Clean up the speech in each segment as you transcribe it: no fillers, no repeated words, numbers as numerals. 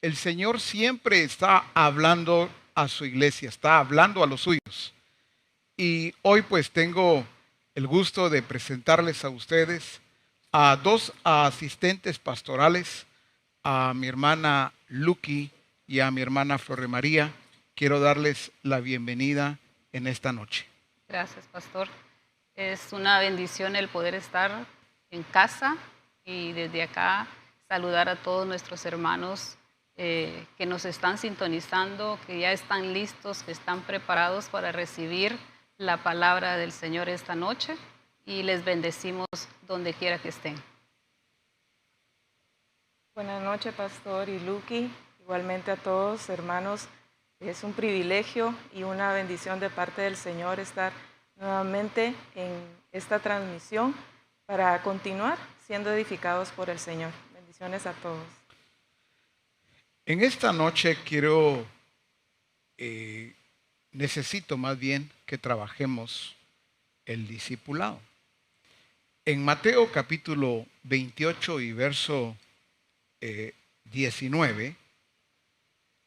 el Señor siempre está hablando a su iglesia, está hablando a los suyos. Y hoy pues tengo el gusto de presentarles a ustedes a dos asistentes pastorales, a mi hermana Lucky y a mi hermana Flore María. Quiero darles la bienvenida en esta noche. Gracias, pastor. Es una bendición el poder estar en casa y desde acá saludar a todos nuestros hermanos que nos están sintonizando, que ya están listos, que están preparados para recibir la palabra del Señor esta noche, y les bendecimos donde quiera que estén. Buenas noches, pastor y Lucky. Igualmente a todos, hermanos. Es un privilegio y una bendición de parte del Señor estar nuevamente en esta transmisión para continuar siendo edificados por el Señor. Bendiciones a todos. En esta noche necesito más bien que trabajemos el discipulado. En Mateo capítulo 28 y verso 19,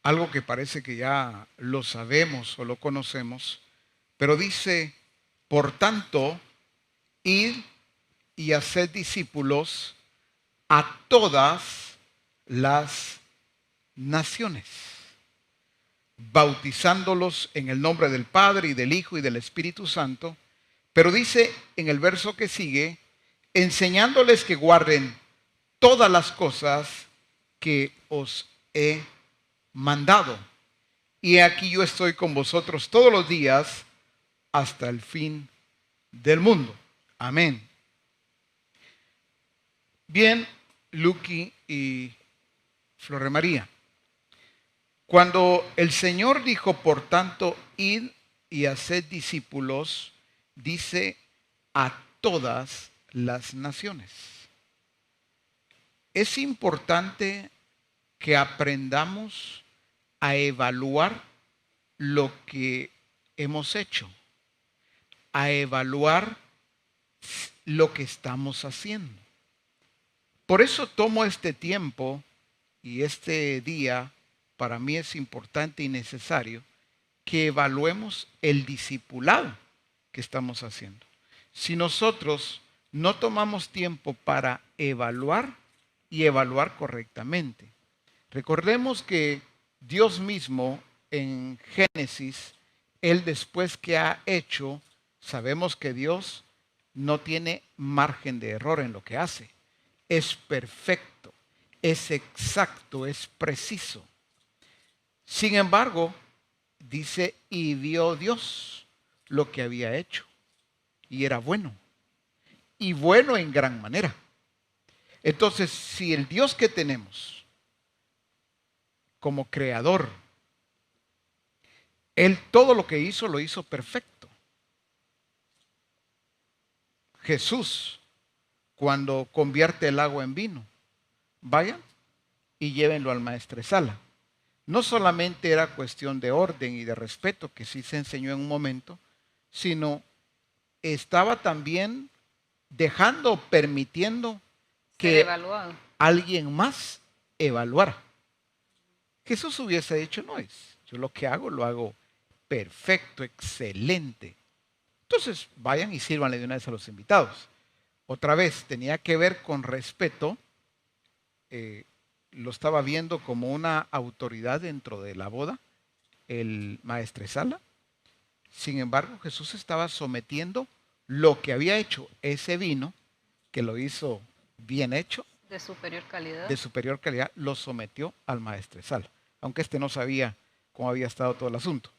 algo que parece que ya lo sabemos o lo conocemos, pero dice: por tanto, id y haced discípulos a todas las naciones, bautizándolos en el nombre del Padre y del Hijo y del Espíritu Santo. Pero dice en el verso que sigue: enseñándoles que guarden todas las cosas que os he mandado. Y aquí yo estoy con vosotros todos los días hasta el fin del mundo. Amén. Bien, Lucky y Flore María, cuando el Señor dijo, por tanto, id y haced discípulos, dice a todas las naciones. Es importante que aprendamos a evaluar lo que hemos hecho, a evaluar lo que estamos haciendo. Por eso tomo este tiempo y este día. Para mí es importante y necesario que evaluemos el discipulado que estamos haciendo. Si nosotros no tomamos tiempo para evaluar y evaluar correctamente, recordemos que Dios mismo en Génesis, Él después que ha hecho, sabemos que Dios no tiene margen de error en lo que hace. Es perfecto, es exacto, es preciso. Sin embargo, dice, y vio Dios lo que había hecho, y era bueno, y bueno en gran manera. Entonces, si el Dios que tenemos como creador, Él todo lo que hizo lo hizo perfecto. Jesús, cuando convierte el agua en vino, vayan y llévenlo al maestresala. No solamente era cuestión de orden y de respeto, que sí se enseñó en un momento, sino estaba también permitiendo que alguien más evaluara. Jesús hubiese dicho, no es, yo lo que hago, lo hago perfecto, excelente. Entonces vayan y sírvanle de una vez a los invitados. Otra vez, tenía que ver con respeto. Lo estaba viendo como una autoridad dentro de la boda, el maestresala. Sin embargo, Jesús estaba sometiendo lo que había hecho ese vino, que lo hizo bien hecho, de superior calidad, lo sometió al maestresala, aunque este no sabía cómo había estado todo el asunto.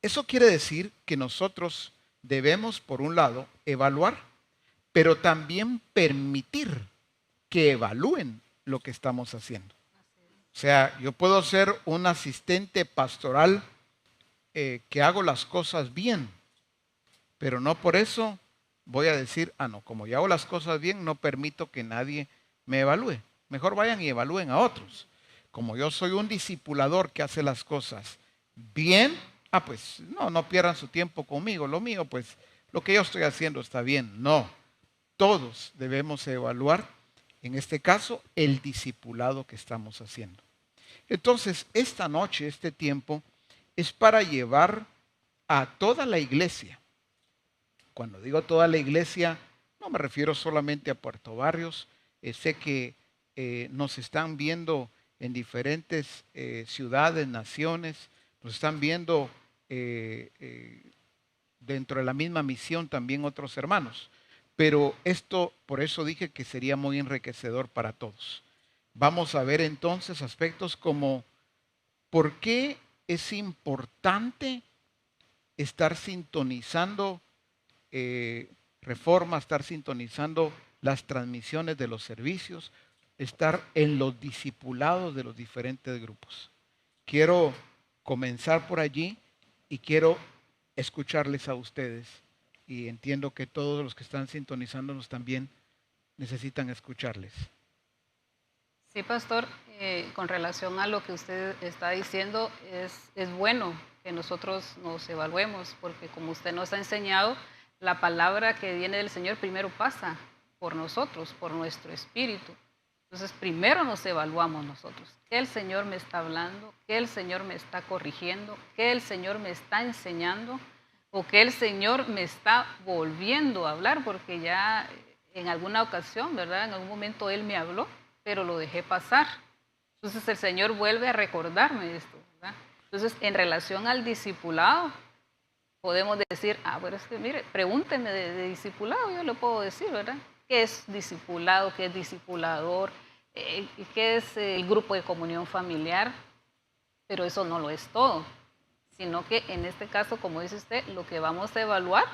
Eso quiere decir que nosotros debemos, por un lado, evaluar, pero también permitir que evalúen lo que estamos haciendo. O sea, yo puedo ser un asistente pastoral que hago las cosas bien, pero no por eso voy a decir, no, como yo hago las cosas bien, no permito que nadie me evalúe. Mejor vayan y evalúen a otros. Como yo soy un discipulador que hace las cosas bien, pues no pierdan su tiempo conmigo. Lo mío, pues lo que yo estoy haciendo está bien. No, todos debemos evaluar, en este caso, el discipulado que estamos haciendo. Entonces, esta noche, este tiempo, es para llevar a toda la iglesia. Cuando digo toda la iglesia, no me refiero solamente a Puerto Barrios. Sé que nos están viendo en diferentes ciudades, naciones, nos están viendo dentro de la misma misión también otros hermanos. Pero esto, por eso dije que sería muy enriquecedor para todos. Vamos a ver entonces aspectos como por qué es importante estar sintonizando Reforma, estar sintonizando las transmisiones de los servicios, estar en los discipulados de los diferentes grupos. Quiero comenzar por allí y quiero escucharles a ustedes. Y entiendo que todos los que están sintonizándonos también necesitan escucharles. Sí, pastor, con relación a lo que usted está diciendo, es bueno que nosotros nos evaluemos, porque como usted nos ha enseñado, la palabra que viene del Señor primero pasa por nosotros, por nuestro espíritu. Entonces, primero nos evaluamos nosotros. ¿Qué el Señor me está hablando? ¿Qué el Señor me está corrigiendo? ¿Qué el Señor me está enseñando? ¿O qué el Señor me está volviendo a hablar? Porque ya en alguna ocasión, ¿verdad? En algún momento Él me habló, pero lo dejé pasar. Entonces el Señor vuelve a recordarme esto, ¿verdad? Entonces, en relación al discipulado, podemos decir, bueno, es que mire, pregúnteme de discipulado, yo le puedo decir, ¿verdad? ¿Qué es discipulado? ¿Qué es discipulador? ¿Qué es el grupo de comunión familiar? Pero eso no lo es todo, sino que en este caso, como dice usted, lo que vamos a evaluar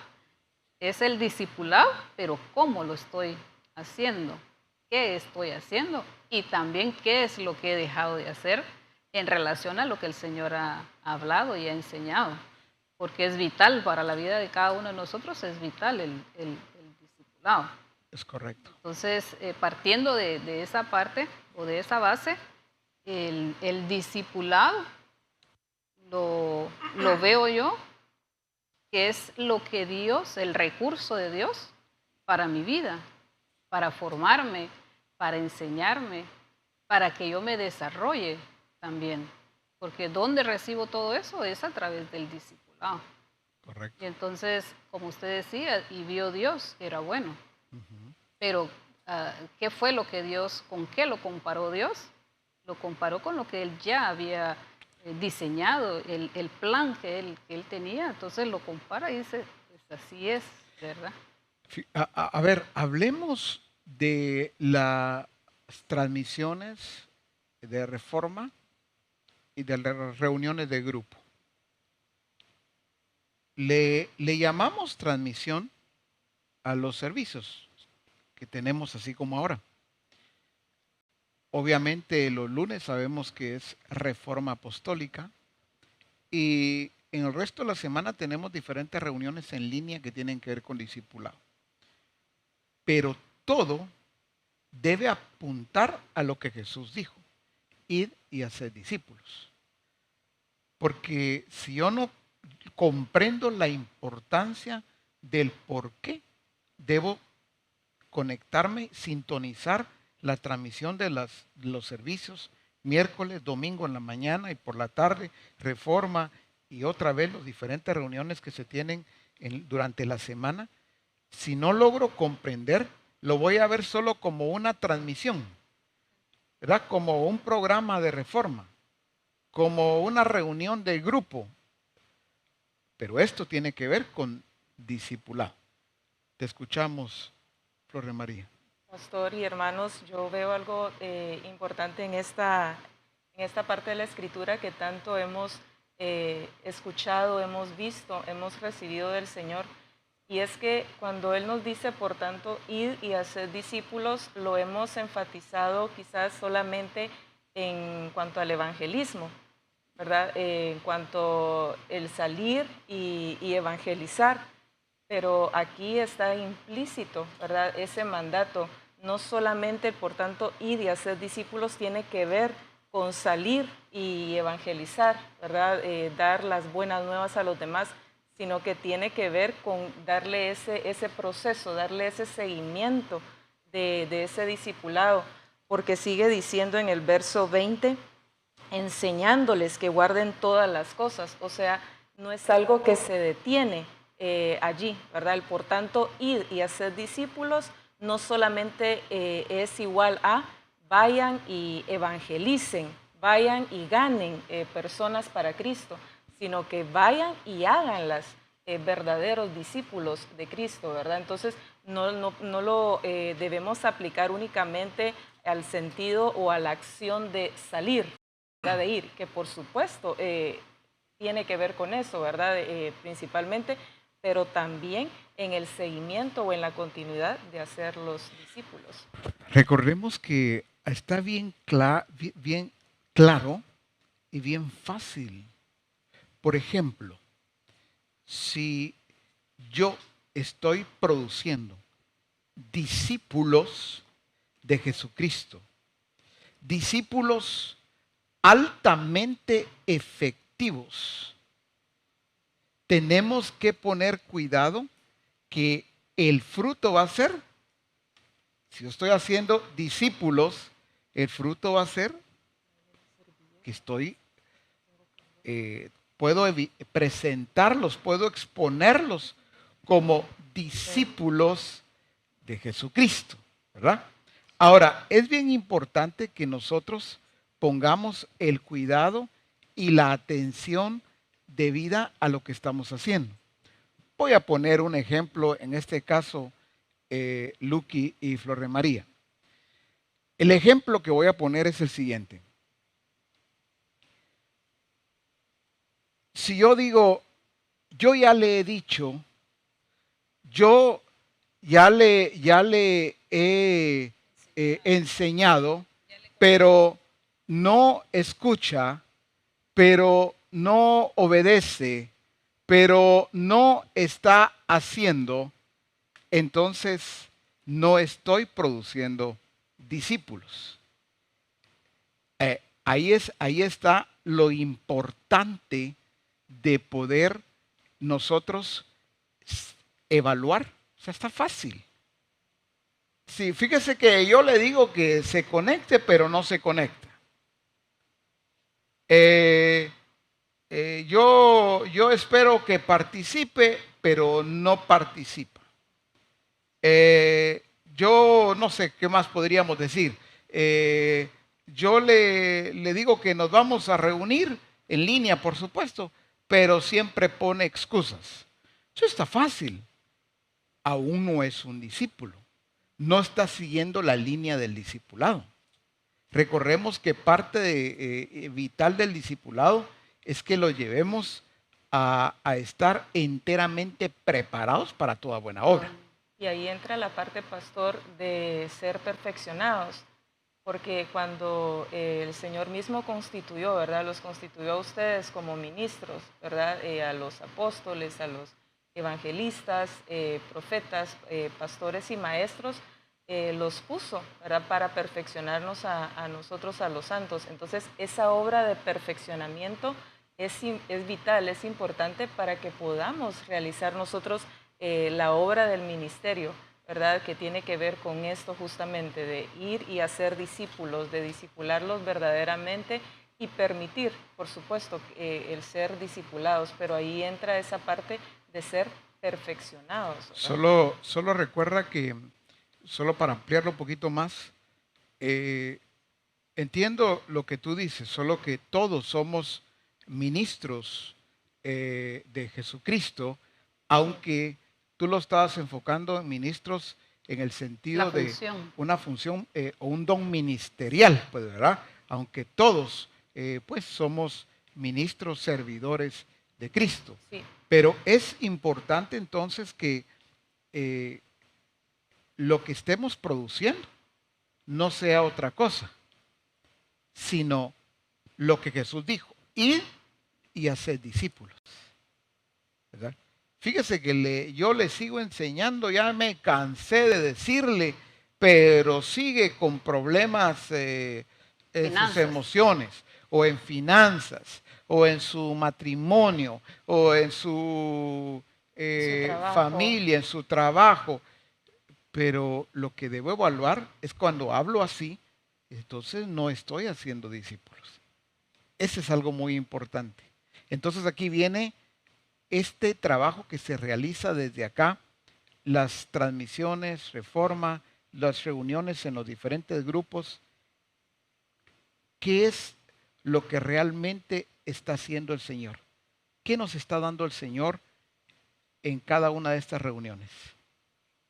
es el discipulado, pero ¿cómo lo estoy haciendo? ¿Qué estoy haciendo? Y también qué es lo que he dejado de hacer en relación a lo que el Señor ha hablado y ha enseñado. Porque es vital para la vida de cada uno de nosotros, es vital el discipulado. Es correcto. Entonces, partiendo de esa parte o de esa base, el discipulado lo veo yo que es lo que Dios, el recurso de Dios para mi vida, para formarme, para enseñarme, para que yo me desarrolle también. Porque ¿dónde recibo todo eso? Es a través del discipulado. Correcto. Y entonces, como usted decía, y vio Dios que era bueno. Pero, ¿qué fue lo que Dios, con qué lo comparó Dios? Lo comparó con lo que Él ya había diseñado, el plan que él tenía. Entonces lo compara y dice, pues así es, ¿verdad? A ver, hablemos de las transmisiones de Reforma y de las reuniones de grupo. Le llamamos transmisión a los servicios que tenemos así como ahora. Obviamente los lunes sabemos que es Reforma Apostólica y en el resto de la semana tenemos diferentes reuniones en línea que tienen que ver con discipulado. Pero todo debe apuntar a lo que Jesús dijo, ir y hacer discípulos. Porque si yo no comprendo la importancia del por qué debo conectarme, sintonizar la transmisión de los servicios miércoles, domingo en la mañana y por la tarde, Reforma y otra vez las diferentes reuniones que se tienen durante la semana. Si no logro comprender, lo voy a ver solo como una transmisión, ¿verdad? Como un programa de Reforma, como una reunión de grupo. Pero esto tiene que ver con discipulado. Te escuchamos, Flor María. Pastor y hermanos, yo veo algo importante en esta parte de la Escritura que tanto hemos escuchado, hemos visto, hemos recibido del Señor. Y es que cuando Él nos dice, por tanto, ir y hacer discípulos, lo hemos enfatizado quizás solamente en cuanto al evangelismo, ¿verdad? En cuanto el salir y evangelizar. Pero aquí está implícito, ¿verdad? Ese mandato, no solamente, por tanto, ir y hacer discípulos tiene que ver con salir y evangelizar, ¿verdad? Dar las buenas nuevas a los demás, sino que tiene que ver con darle ese proceso, darle ese seguimiento de ese discipulado, porque sigue diciendo en el verso 20, enseñándoles que guarden todas las cosas. O sea, no es algo que se detiene allí, ¿verdad? Por tanto, ir y hacer discípulos no solamente es igual a vayan y evangelicen, vayan y ganen personas para Cristo, sino que vayan y háganlas verdaderos discípulos de Cristo, ¿verdad? Entonces, no lo debemos aplicar únicamente al sentido o a la acción de salir, ¿verdad? De ir, que por supuesto tiene que ver con eso, ¿verdad? Principalmente, pero también en el seguimiento o en la continuidad de hacer los discípulos. Recordemos que está bien claro y bien fácil. Por ejemplo, si yo estoy produciendo discípulos de Jesucristo, discípulos altamente efectivos, tenemos que poner cuidado que el fruto va a ser, si yo estoy haciendo discípulos, el fruto va a ser que puedo presentarlos, puedo exponerlos como discípulos de Jesucristo, ¿verdad? Ahora, es bien importante que nosotros pongamos el cuidado y la atención debida a lo que estamos haciendo. Voy a poner un ejemplo, en este caso, Lucky y Flor de María. El ejemplo que voy a poner es el siguiente. Si yo digo, yo ya le he dicho, yo ya le he enseñado, pero no escucha, pero no obedece, pero no está haciendo, entonces no estoy produciendo discípulos. Ahí está lo importante de poder nosotros evaluar. O sea, está fácil. Sí, fíjese que yo le digo que se conecte, pero no se conecta. Yo espero que participe, pero no participa. Yo no sé qué más podríamos decir. Yo le digo que nos vamos a reunir en línea, por supuesto, pero siempre pone excusas. Eso está fácil. Aún no es un discípulo. No está siguiendo la línea del discipulado. Recordemos que parte vital del discipulado es que lo llevemos a estar enteramente preparados para toda buena obra. Y ahí entra la parte, pastor, de ser perfeccionados, porque cuando el Señor mismo constituyó, ¿verdad? Los constituyó a ustedes como ministros, ¿verdad? A los apóstoles, a los evangelistas, profetas, pastores y maestros, los puso, ¿verdad? Para perfeccionarnos a nosotros, a los santos. Entonces, esa obra de perfeccionamiento es vital, es importante para que podamos realizar nosotros la obra del ministerio, ¿verdad? Que tiene que ver con esto justamente, de ir y hacer discípulos, de discipularlos verdaderamente y permitir, por supuesto, el ser discipulados, pero ahí entra esa parte de ser perfeccionados, ¿verdad? Solo recuerda que, solo para ampliarlo un poquito más, entiendo lo que tú dices, solo que todos somos ministros de Jesucristo, aunque tú lo estabas enfocando en ministros en el sentido de una función o un don ministerial, pues, ¿verdad? Aunque todos, pues, somos ministros servidores de Cristo. Sí. Pero es importante entonces que lo que estemos produciendo no sea otra cosa, sino lo que Jesús dijo, ir y hacer discípulos, ¿verdad? Fíjese que yo le sigo enseñando, ya me cansé de decirle, pero sigue con problemas en sus emociones, o en finanzas, o en su matrimonio, o en su familia, en su trabajo. Pero lo que debo evaluar es cuando hablo así, entonces no estoy haciendo discípulos. Ese es algo muy importante. Entonces aquí viene este trabajo que se realiza desde acá, las transmisiones, reforma, las reuniones en los diferentes grupos. ¿Qué es lo que realmente está haciendo el Señor? ¿Qué nos está dando el Señor en cada una de estas reuniones?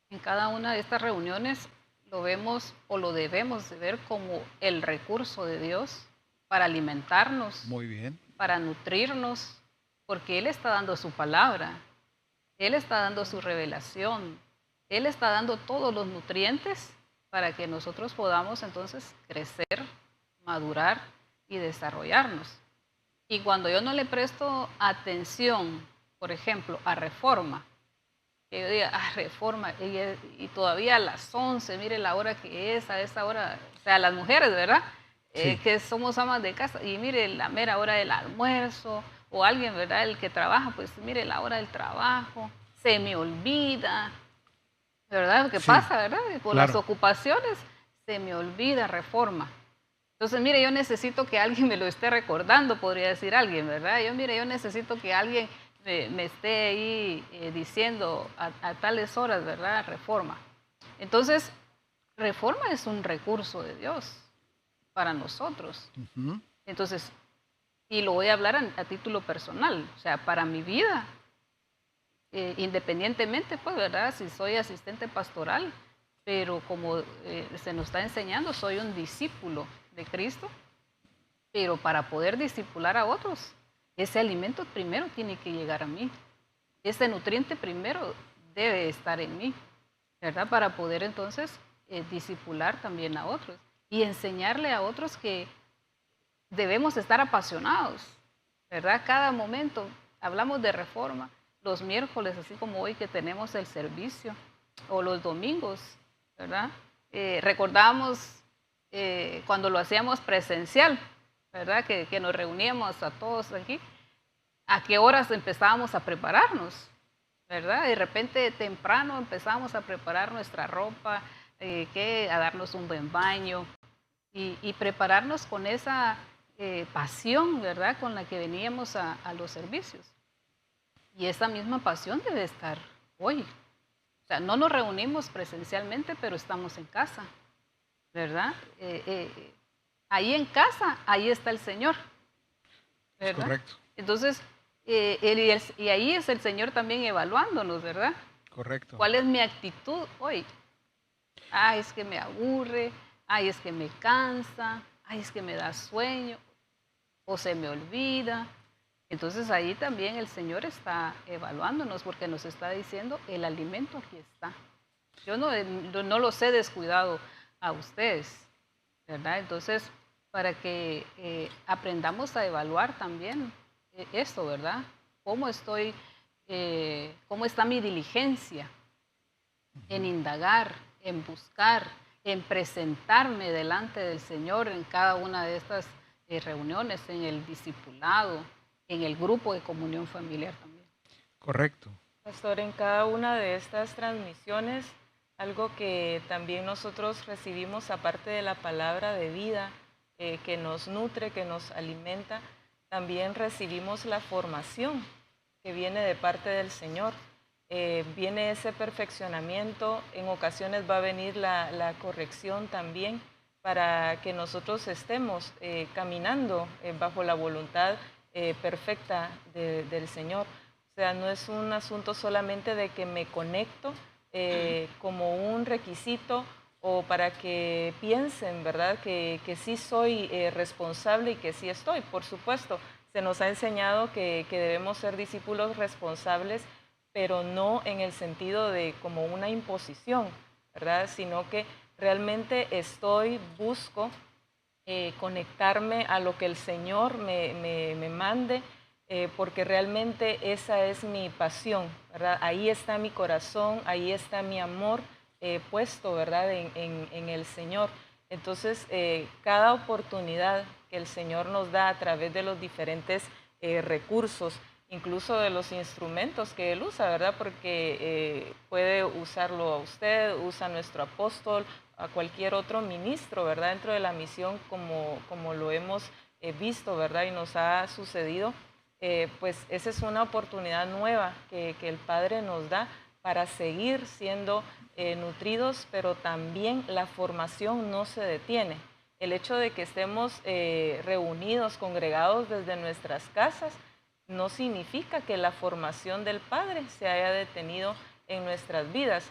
En cada una de estas reuniones lo vemos o lo debemos de ver como el recurso de Dios para alimentarnos, Muy bien. para nutrirnos, porque Él está dando su palabra, Él está dando su revelación, Él está dando todos los nutrientes para que nosotros podamos entonces crecer, madurar y desarrollarnos. Y cuando yo no le presto atención, por ejemplo, a reforma, que yo diga, reforma, y todavía a las 11, mire la hora que es, a esa hora, o sea, las mujeres, ¿verdad? Sí. Que somos amas de casa, y mire la mera hora del almuerzo, o alguien, ¿verdad? El que trabaja, pues mire la hora del trabajo, se me olvida, ¿verdad? ¿Qué Sí, pasa, verdad? Por las claro. ocupaciones, se me olvida reforma. Entonces, mire, yo necesito que alguien me lo esté recordando, podría decir alguien, ¿verdad? Yo necesito que alguien me esté ahí diciendo a tales horas, ¿verdad? Reforma. Entonces, reforma es un recurso de Dios para nosotros. Ujú. Entonces, y lo voy a hablar a título personal, o sea, para mi vida, independientemente, pues, ¿verdad? Si soy asistente pastoral, pero como se nos está enseñando, soy un discípulo de Cristo, pero para poder discipular a otros, ese alimento primero tiene que llegar a mí. Ese nutriente primero debe estar en mí, ¿verdad? Para poder entonces discipular también a otros y enseñarle a otros que debemos estar apasionados, ¿verdad? Cada momento, hablamos de reforma, los miércoles, así como hoy que tenemos el servicio, o los domingos, ¿verdad? Recordamos cuando lo hacíamos presencial, ¿verdad? Que nos reuníamos a todos aquí, a qué horas empezábamos a prepararnos, ¿verdad? De repente temprano empezábamos a preparar nuestra ropa, a darnos un buen baño y prepararnos con esa pasión, ¿verdad? Con la que veníamos a los servicios. Y esa misma pasión debe estar hoy. O sea, no nos reunimos presencialmente, pero estamos en casa, ¿verdad? Ahí en casa, ahí está el Señor, Es ¿verdad? correcto, Entonces, y ahí es el Señor también evaluándonos, ¿verdad? correcto. ¿Cuál es mi actitud hoy? Ay, es que me aburre, ay, es que me cansa, ay, es que me da sueño, o se me olvida. Entonces ahí también el Señor está evaluándonos porque nos está diciendo, el alimento aquí está. Yo no los he descuidado a ustedes, ¿verdad? Entonces, para que aprendamos a evaluar también esto, ¿verdad? ¿Cómo estoy, cómo está mi diligencia en indagar, en buscar, en presentarme delante del Señor en cada una de estas reuniones, en el discipulado, en el grupo de comunión familiar también? Correcto. Pastor, en cada una de estas transmisiones, algo que también nosotros recibimos, aparte de la palabra de vida, que nos nutre, que nos alimenta, también recibimos la formación que viene de parte del Señor. Viene ese perfeccionamiento, en ocasiones va a venir la corrección también para que nosotros estemos caminando bajo la voluntad perfecta del Señor. O sea, no es un asunto solamente de que me conecto como un requisito o para que piensen, ¿verdad?, que sí soy responsable y que sí estoy. Por supuesto, se nos ha enseñado que debemos ser discípulos responsables, pero no en el sentido de como una imposición, ¿verdad?, sino que realmente busco conectarme a lo que el Señor me mande, porque realmente esa es mi pasión, ¿verdad? Ahí está mi corazón, ahí está mi amor puesto, ¿verdad?, en el Señor. Entonces, cada oportunidad que el Señor nos da a través de los diferentes recursos, incluso de los instrumentos que Él usa, ¿verdad? Porque puede usarlo a usted, usa a nuestro apóstol, a cualquier otro ministro, ¿verdad?, dentro de la misión, como lo hemos visto, ¿verdad? Y nos ha sucedido, pues esa es una oportunidad nueva que el Padre nos da para seguir siendo nutridos, pero también la formación no se detiene. El hecho de que estemos reunidos, congregados desde nuestras casas, no significa que la formación del Padre se haya detenido en nuestras vidas.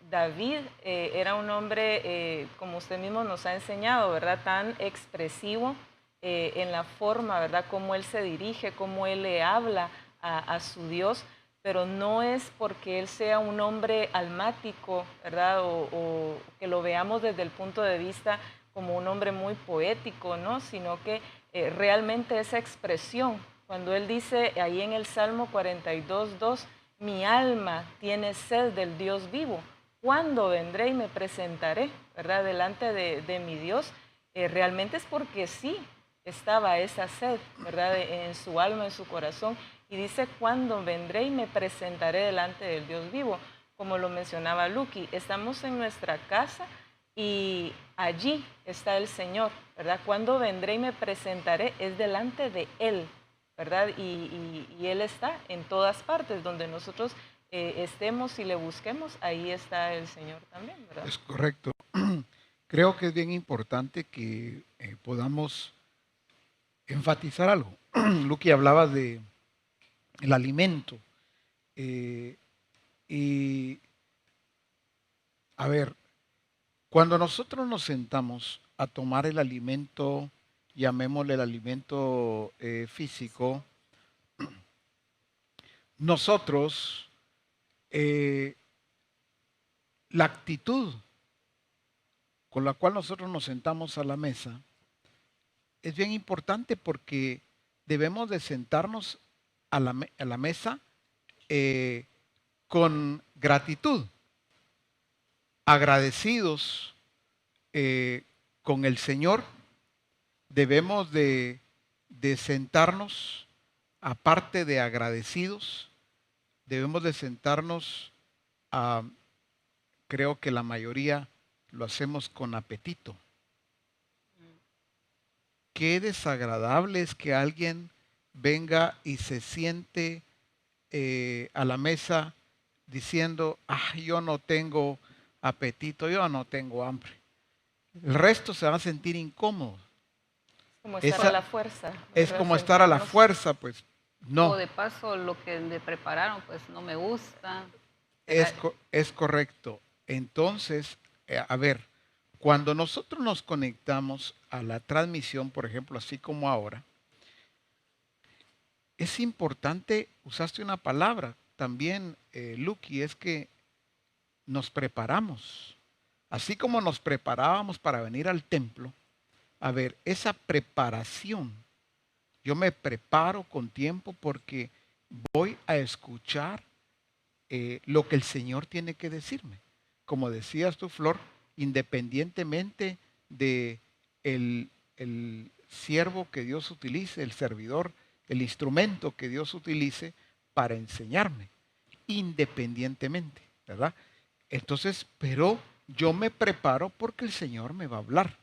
David era un hombre, como usted mismo nos ha enseñado, ¿verdad? Tan expresivo en la forma, ¿verdad? Cómo él se dirige, cómo él le habla a su Dios, pero no es porque él sea un hombre almático, ¿verdad? O que lo veamos desde el punto de vista como un hombre muy poético, ¿no? Sino que realmente esa expresión, cuando él dice ahí en el Salmo 42:2, mi alma tiene sed del Dios vivo, ¿cuándo vendré y me presentaré, ¿verdad? Delante de mi Dios? Realmente es porque sí estaba esa sed, ¿verdad? En su alma, en su corazón. Y dice, ¿cuándo vendré y me presentaré delante del Dios vivo? Como lo mencionaba Lucky, estamos en nuestra casa y allí está el Señor, ¿verdad? Cuando vendré y me presentaré es delante de Él, ¿verdad? Y Él está en todas partes, donde nosotros estemos y le busquemos, ahí está el Señor también, ¿verdad? Es correcto. Creo que es bien importante que podamos enfatizar algo. Lucky hablaba de el alimento. eh, y a ver, cuando nosotros nos sentamos a tomar el alimento, llamémosle el alimento físico, nosotros, eh, la actitud con la cual nosotros nos sentamos a la mesa es bien importante porque debemos de sentarnos a la mesa eh, con gratitud, agradecidos con el Señor. Debemos de sentarnos, aparte de agradecidos, debemos de sentarnos, creo que la mayoría lo hacemos con apetito. Qué desagradable es que alguien venga y se siente a la mesa diciendo, ah, yo no tengo apetito, yo no tengo hambre. El resto se van a sentir incómodos. Como estar a la fuerza, Es ¿verdad? como estar a la Sentarnos. fuerza, pues no. O de paso, lo que me prepararon, pues no me gusta. Es correcto. Entonces, a ver, cuando nosotros nos conectamos a la transmisión, por ejemplo, así como ahora, es importante, usaste una palabra también, Lucky, es que nos preparamos. Así como nos preparábamos para venir al templo, a ver, esa preparación, yo me preparo con tiempo porque voy a escuchar lo que el Señor tiene que decirme. Como decías tú, Flor, independientemente de el siervo que Dios utilice, el servidor, el instrumento que Dios utilice para enseñarme, independientemente, ¿verdad? Entonces, pero yo me preparo porque el Señor me va a hablar,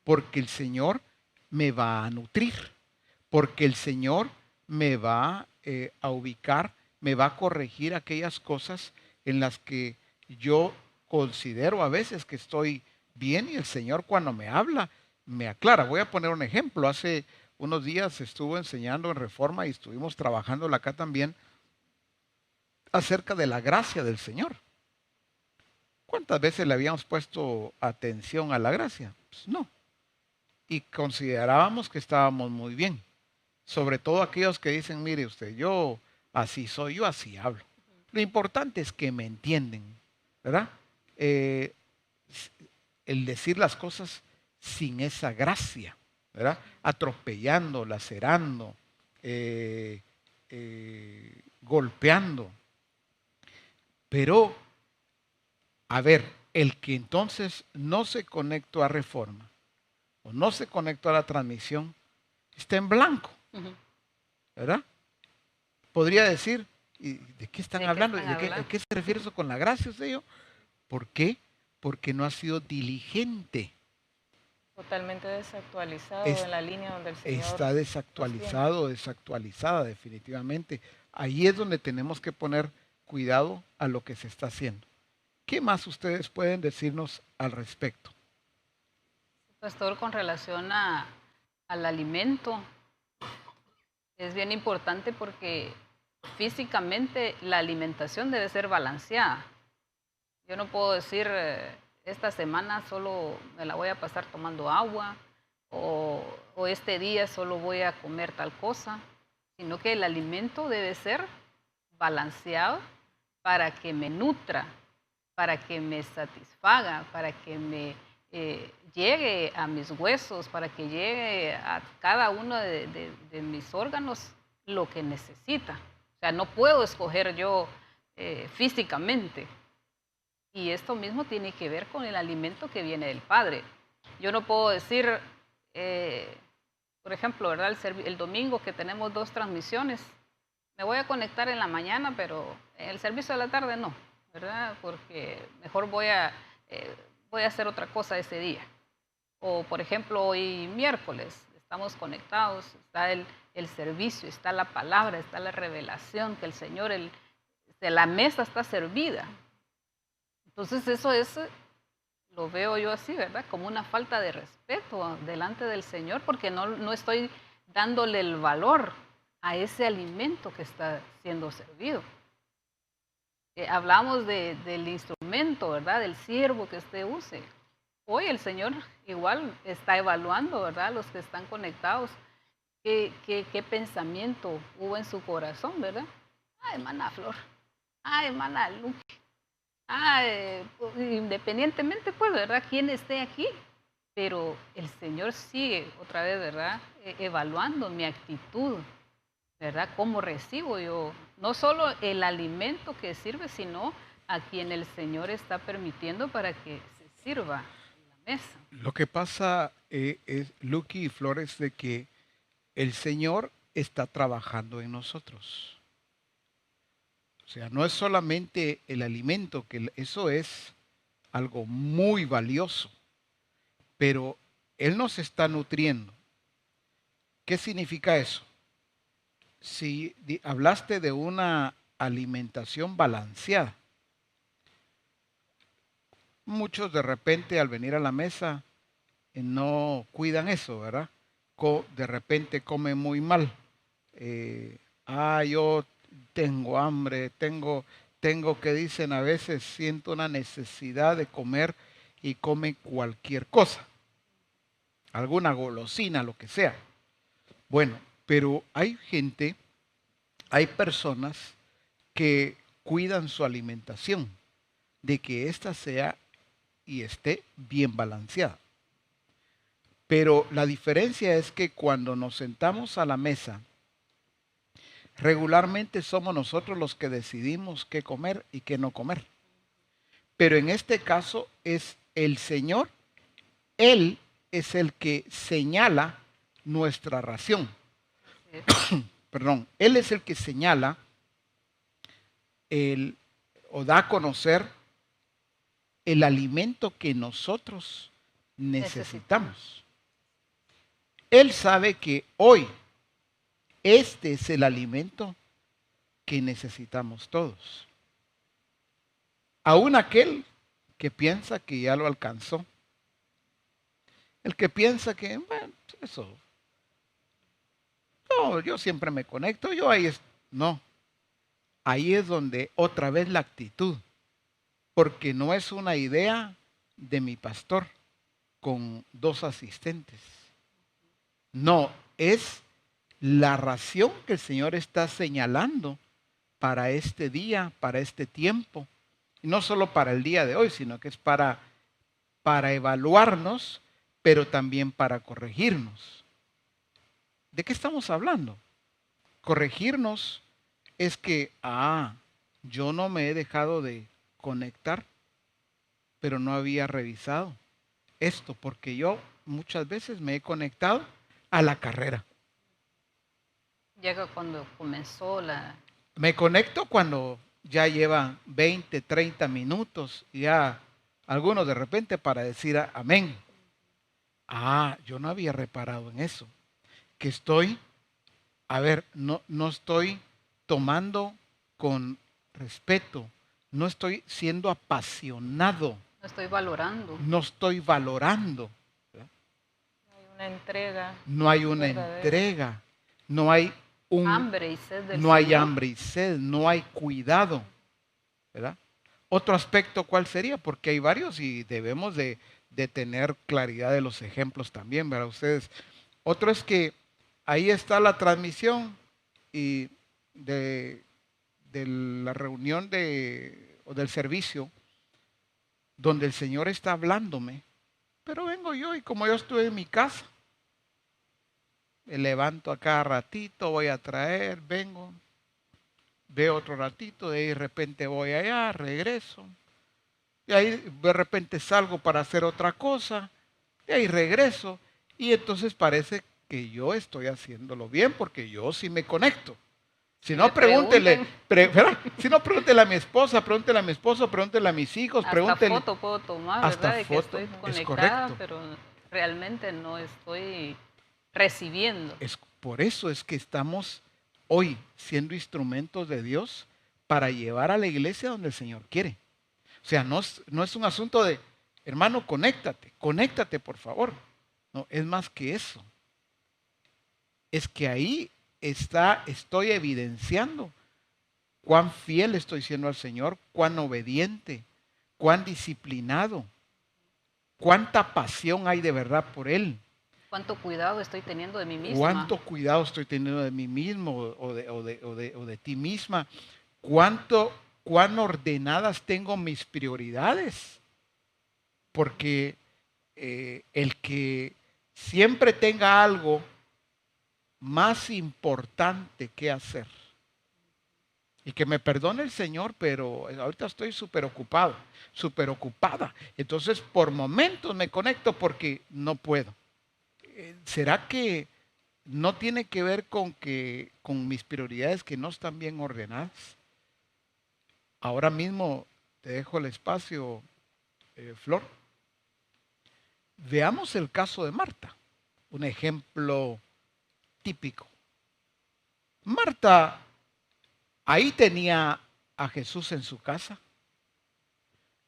porque el Señor me va a nutrir, porque el Señor me va a ubicar, me va a corregir aquellas cosas en las que yo considero a veces que estoy bien y el Señor cuando me habla me aclara. Voy a poner un ejemplo. Hace unos días estuve enseñando en Reforma y estuvimos trabajando acá también acerca de la gracia del Señor. ¿Cuántas veces le habíamos puesto atención a la gracia? Pues no. Y considerábamos que estábamos muy bien. Sobre todo aquellos que dicen, mire usted, yo así soy, yo así hablo. Lo importante es que me entienden, ¿verdad? Eh, el decir las cosas sin esa gracia, ¿verdad? Atropellando, lacerando, golpeando. Pero, a ver, el que entonces no se conectó a Reforma o no se conectó a la transmisión, está en blanco, ¿verdad? Podría decir, ¿y de qué están hablando? ¿De qué se refiere eso con la gracia, usted y yo? ¿Por qué? Porque no ha sido diligente Totalmente desactualizado Es- en la línea donde el Señor Está nos tiene. desactualizado, desactualizada definitivamente. Ahí es donde tenemos que poner cuidado a lo que se está haciendo. ¿Qué más ustedes pueden decirnos al respecto? Pastor, con relación al alimento, es bien importante porque físicamente la alimentación debe ser balanceada. Yo no puedo decir, esta semana solo me la voy a pasar tomando agua o este día solo voy a comer tal cosa, sino que el alimento debe ser balanceado para que me nutra, para que me satisfaga, para que me llegue a mis huesos, para que llegue a cada uno de mis órganos lo que necesita. O sea, no puedo escoger yo físicamente. Y esto mismo tiene que ver con el alimento que viene del Padre. Yo no puedo decir, por ejemplo, ¿verdad? El domingo que tenemos 2 transmisiones, me voy a conectar en la mañana, pero en el servicio de la tarde no, ¿verdad? Porque mejor voy a hacer otra cosa ese día. O, por ejemplo, hoy miércoles estamos conectados, está el servicio, está la palabra, está la revelación, que el Señor, la mesa está servida. Entonces eso lo veo yo así, ¿verdad? Como una falta de respeto delante del Señor, porque no estoy dándole el valor a ese alimento que está siendo servido. Hablamos del instrumento, ¿verdad? Del siervo que usted use. Hoy el Señor igual está evaluando, ¿verdad? Los que están conectados, qué pensamiento hubo en su corazón, ¿verdad? Ay, hermana Flor, ay, hermana Luque, independientemente, pues, ¿verdad? Quién esté aquí, pero el Señor sigue otra vez, ¿verdad? Evaluando mi actitud, ¿verdad? ¿Cómo recibo yo? No solo el alimento que sirve, sino a quien el Señor está permitiendo para que se sirva en la mesa. Lo que pasa Lucky y Flores, de que el Señor está trabajando en nosotros. O sea, no es solamente el alimento, que eso es algo muy valioso, pero Él nos está nutriendo. ¿Qué significa eso? Si hablaste de una alimentación balanceada, muchos de repente al venir a la mesa no cuidan eso, ¿verdad? De repente comen muy mal. Yo tengo hambre, tengo que dicen a veces, siento una necesidad de comer y comen cualquier cosa, alguna golosina, lo que sea. Bueno, pero hay gente, hay personas que cuidan su alimentación, de que ésta sea y esté bien balanceada. Pero la diferencia es que cuando nos sentamos a la mesa, regularmente somos nosotros los que decidimos qué comer y qué no comer. Pero en este caso es el Señor, Él es el que señala nuestra ración. Perdón, Él es el que señala o da a conocer el alimento que nosotros necesitamos. Él sabe que hoy este es el alimento que necesitamos todos. Aún aquel que piensa que ya lo alcanzó. El que piensa que, bueno, eso. No, yo siempre me conecto, yo ahí es. No. Ahí es donde otra vez la actitud. Porque no es una idea de mi pastor con 2 asistentes. No, es la ración que el Señor está señalando para este día, para este tiempo. Y no solo para el día de hoy, sino que es para evaluarnos, pero también para corregirnos. ¿De qué estamos hablando? Corregirnos es que, yo no me he dejado de conectar, pero no había revisado esto, porque yo muchas veces me he conectado a la carrera. Llega cuando comenzó Me conecto cuando ya llevan 20, 30 minutos, y ya algunos de repente para decir amén. yo no había reparado en eso. Que estoy, a ver, no estoy tomando con respeto, no estoy siendo apasionado, No estoy valorando. no estoy valorando, ¿verdad? No hay una entrega No hay una verdadera. entrega, no hay Hambre y sed del no hay Señor. hambre y sed, no hay cuidado, ¿verdad? Otro aspecto, ¿cuál sería? Porque hay varios y debemos de tener claridad de los ejemplos también, ¿verdad? Ustedes. Otro es que ahí está la transmisión y de la reunión o del servicio donde el Señor está hablándome, pero vengo yo y como yo estoy en mi casa, me levanto a cada ratito, voy a traer, vengo, veo otro ratito, de ahí de repente voy allá, regreso, y ahí de repente salgo para hacer otra cosa, y ahí regreso, y entonces parece que yo estoy haciéndolo bien porque yo sí me conecto. Si Que no, le pregúntele, pregunten. ¿verdad? Si no, pregúntele a mi esposa, pregúntele a mi esposo, pregúntele a mis hijos, Hasta pregúntele. foto puedo tomar, Hasta ¿verdad? De que foto, estoy es conectada, correcto. pero realmente no estoy recibiendo. Por eso es que estamos hoy siendo instrumentos de Dios para llevar a la iglesia donde el Señor quiere. O sea, no es un asunto de, hermano, conéctate por favor. No, es más que eso. Es que ahí estoy evidenciando cuán fiel estoy siendo al Señor, cuán obediente, cuán disciplinado, cuánta pasión hay de verdad por Él, ¿Cuánto cuidado estoy teniendo de mí misma? cuánto cuidado estoy teniendo de mí mismo o de ti misma, cuán ordenadas tengo mis prioridades, porque el que siempre tenga algo más importante que hacer. Y que me perdone el Señor, pero ahorita estoy súper ocupado, súper ocupada. Entonces, por momentos me conecto porque no puedo. ¿Será que no tiene que ver con mis prioridades que no están bien ordenadas? Ahora mismo te dejo el espacio, Flor. Veamos el caso de Marta, un ejemplo típico. Marta ahí tenía a Jesús en su casa.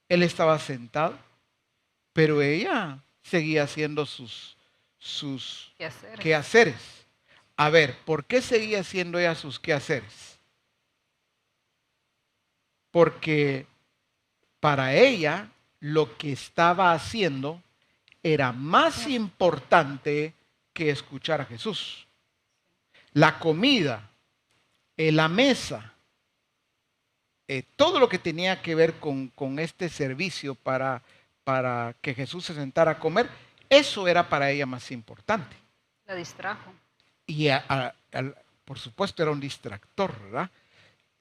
Él estaba sentado, pero ella seguía haciendo sus Quehaceres. quehaceres. A ver, ¿por qué seguía haciendo ella sus quehaceres? Porque para ella lo que estaba haciendo era más importante que escuchar a Jesús. La comida, la mesa, todo lo que tenía que ver con este servicio para que Jesús se sentara a comer, eso era para ella más importante. La distrajo. Y por supuesto era un distractor, ¿verdad?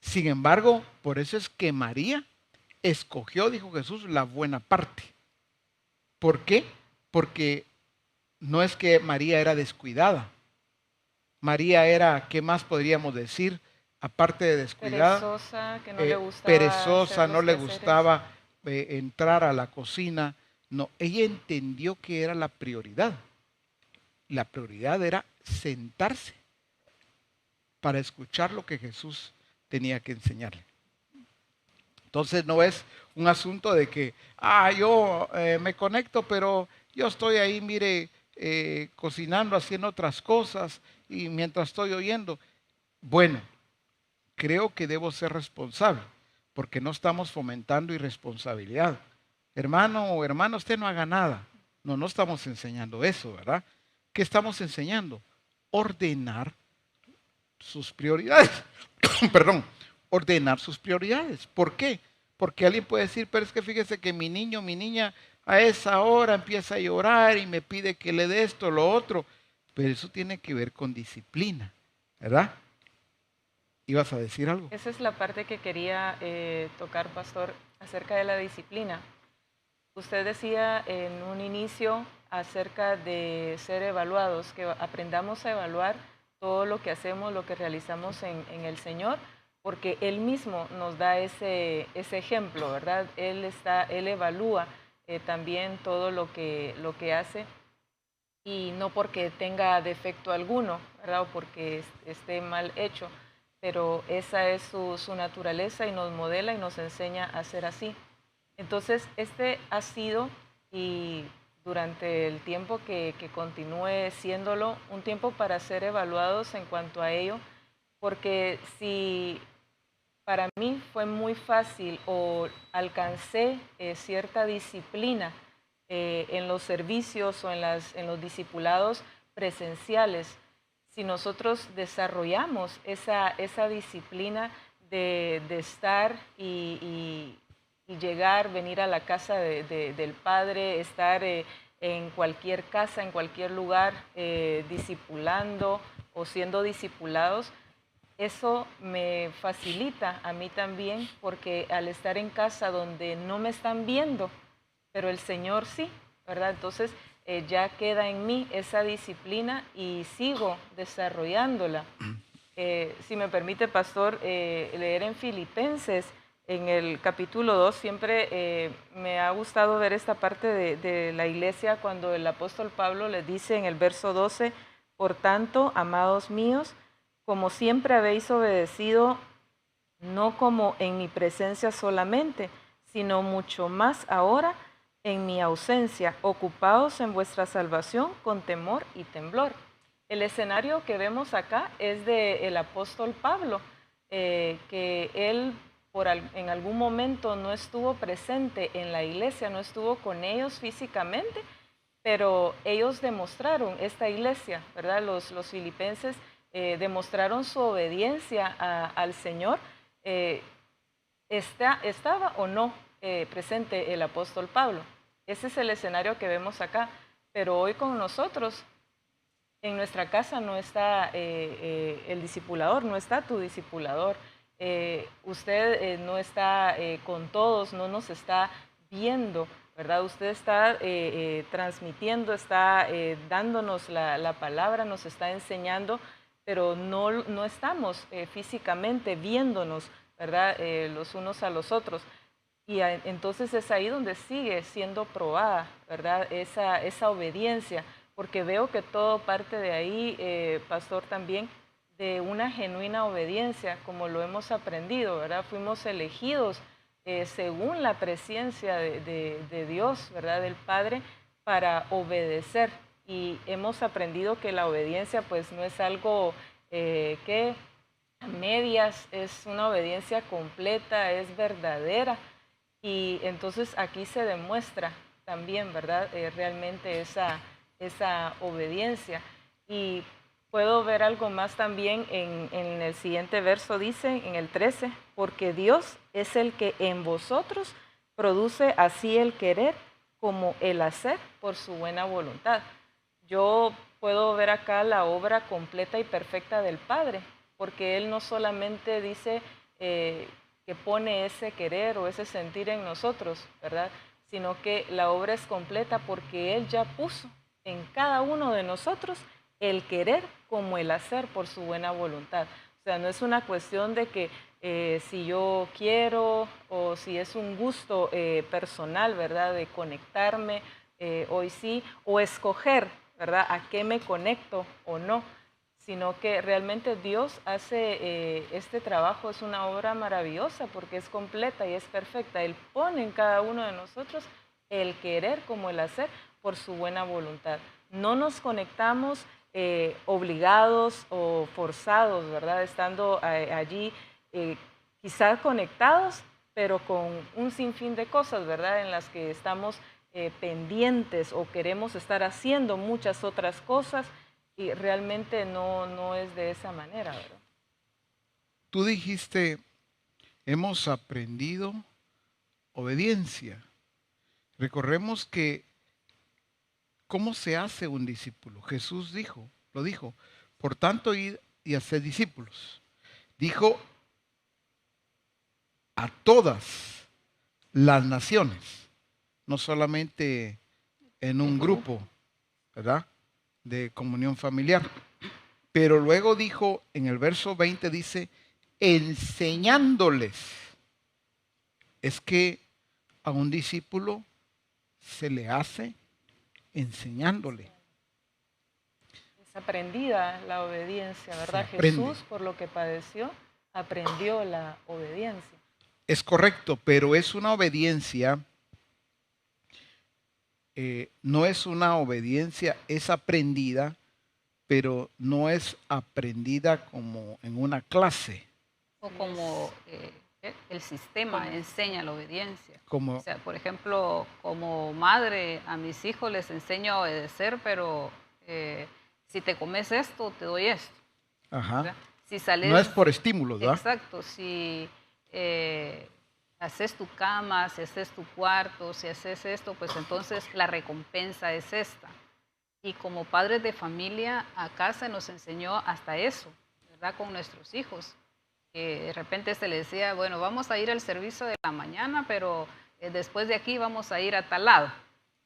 Sin embargo, por eso es que María escogió, dijo Jesús, la buena parte. ¿Por qué? Porque no es que María era descuidada. María era, ¿qué más podríamos decir? Aparte de descuidada, Perezosa, que no le gustaba perezosa, hacer no los le quehaceres. gustaba entrar a la cocina. No, ella entendió que era la prioridad. La prioridad era sentarse para escuchar lo que Jesús tenía que enseñarle. Entonces no es un asunto de que, yo me conecto, pero yo estoy ahí, mire, cocinando, haciendo otras cosas y mientras estoy oyendo. Bueno, creo que debo ser responsable porque no estamos fomentando irresponsabilidad. Hermano o hermana, usted no haga nada. No estamos enseñando eso, ¿verdad? ¿Qué estamos enseñando? Ordenar sus prioridades. Perdón, ordenar sus prioridades. ¿Por qué? Porque alguien puede decir, pero es que fíjese que mi niño, mi niña, a esa hora empieza a llorar y me pide que le dé esto, lo otro. Pero eso tiene que ver con disciplina, ¿verdad? ¿Ibas a decir algo? Esa es la parte que quería tocar, pastor, acerca de la disciplina. Usted decía en un inicio acerca de ser evaluados, que aprendamos a evaluar todo lo que hacemos, lo que realizamos en el Señor, porque Él mismo nos da ese ejemplo, ¿verdad? Él evalúa también todo lo que hace. y no porque tenga defecto alguno, ¿verdad? O porque esté mal hecho, pero esa es su naturaleza y nos modela y nos enseña a ser así. Entonces, este ha sido, y durante el tiempo que continúe siéndolo, un tiempo para ser evaluados en cuanto a ello, porque si para mí fue muy fácil o alcancé cierta disciplina en los servicios o en los discipulados presenciales, si nosotros desarrollamos esa disciplina de estar y llegar, venir a la casa del Padre, estar en cualquier casa, en cualquier lugar, discipulando o siendo discipulados, eso me facilita a mí también, porque al estar en casa donde no me están viendo, pero el Señor sí, ¿verdad? Entonces ya queda en mí esa disciplina y sigo desarrollándola. Si me permite, pastor, leer en Filipenses, en el capítulo 2, siempre me ha gustado ver esta parte de la iglesia cuando el apóstol Pablo les dice en el verso 12, por tanto, amados míos, como siempre habéis obedecido, no como en mi presencia solamente, sino mucho más ahora en mi ausencia, ocupados en vuestra salvación con temor y temblor. El escenario que vemos acá es del apóstol Pablo, que él en algún momento no estuvo presente en la iglesia, no estuvo con ellos físicamente, pero ellos demostraron, esta iglesia, ¿verdad? Los filipenses demostraron su obediencia al Señor. Eh, ¿Estaba o no presente el apóstol Pablo? Ese es el escenario que vemos acá, pero hoy con nosotros, en nuestra casa no está el discipulador, no está tu discipulador. Usted no está con todos, no nos está viendo, ¿verdad? Usted está transmitiendo, está dándonos la palabra, nos está enseñando, pero no estamos físicamente viéndonos, ¿verdad? Los unos a los otros. Y entonces es ahí donde sigue siendo probada, ¿verdad? Esa obediencia, porque veo que todo parte de ahí, pastor, también de una genuina obediencia, como lo hemos aprendido, ¿verdad? Fuimos elegidos según la presencia de Dios, ¿verdad? Del Padre, para obedecer. Y hemos aprendido que la obediencia pues no es algo que a medias, es una obediencia completa, es verdadera. Y entonces aquí se demuestra también, ¿verdad? Realmente esa obediencia. Y puedo ver algo más también en el siguiente verso, dice en el 13, porque Dios es el que en vosotros produce así el querer como el hacer por su buena voluntad. Yo puedo ver acá la obra completa y perfecta del Padre, porque Él no solamente dice que pone ese querer o ese sentir en nosotros, ¿verdad? Sino que la obra es completa porque Él ya puso en cada uno de nosotros el querer como el hacer por su buena voluntad. O sea, no es una cuestión de que si yo quiero o si es un gusto personal, ¿verdad? De conectarme hoy sí, o escoger, ¿verdad? A qué me conecto o no, sino que realmente Dios hace este trabajo, es una obra maravillosa porque es completa y es perfecta. Él pone en cada uno de nosotros el querer como el hacer por su buena voluntad. No nos conectamos obligados o forzados, ¿verdad? Estando allí quizás conectados, pero con un sinfín de cosas, ¿verdad? En las que estamos pendientes o queremos estar haciendo muchas otras cosas y realmente no es de esa manera, ¿verdad? Tú dijiste, hemos aprendido obediencia. Recordemos que, ¿cómo se hace un discípulo? Jesús lo dijo, por tanto, id y haced discípulos. Dijo a todas las naciones, no solamente en un grupo, ¿verdad? De comunión familiar. Pero luego dijo, en el verso 20 dice, enseñándoles. Es que a un discípulo se le hace enseñándole. aprendida la obediencia, ¿verdad? Se aprende. Jesús, por lo que padeció, aprendió la obediencia. Es correcto, pero es una obediencia, no es una obediencia, es aprendida, pero no es aprendida como en una clase, O como el sistema Como- enseña la obediencia. O como, sea, por ejemplo, como madre a mis hijos les enseño a obedecer, pero si te comes esto, te doy esto. ajá, ¿Verdad? Si no sales, es por estímulos, ¿verdad? exacto, si haces tu cama, si haces tu cuarto, si haces esto, pues entonces la recompensa es esta. Y como padres de familia, acá se nos enseñó hasta eso, ¿verdad? Con nuestros hijos. De repente se les decía, bueno, vamos a ir al servicio de la mañana, pero después de aquí vamos a ir a tal lado.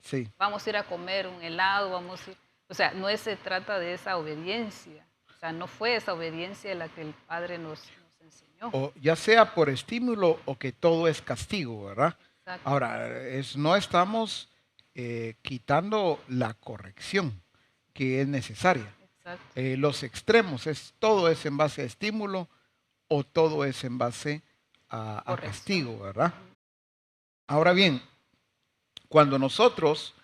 Sí. Vamos a ir a comer un helado, vamos a ir... O sea, no se trata de esa obediencia. O sea, no fue esa obediencia la que el Padre nos enseñó. O ya sea por estímulo o que todo es castigo, ¿verdad? Exacto, Ahora, no estamos quitando la corrección que es necesaria. exacto. Los extremos, todo es en base a estímulo o todo es en base a Corrección. castigo, ¿verdad? Ahora bien, cuando nosotros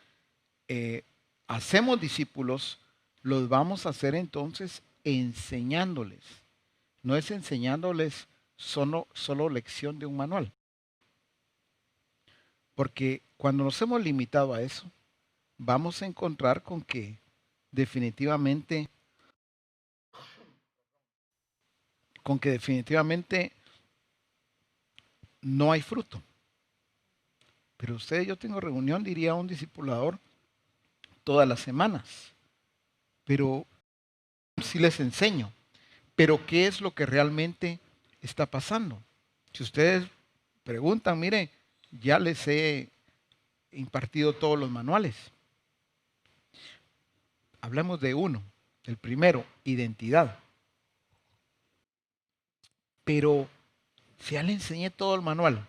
hacemos discípulos, los vamos a hacer entonces enseñándoles. No es enseñándoles solo lección de un manual. Porque cuando nos hemos limitado a eso, vamos a encontrar con que definitivamente, no hay fruto. Pero yo tengo reunión, diría un discipulador, todas las semanas. Pero sí les enseño. Pero ¿qué es lo que realmente está pasando? Si ustedes preguntan, mire, ya les he impartido todos los manuales. Hablemos de uno, el primero, identidad. Pero si ya le enseñé todo el manual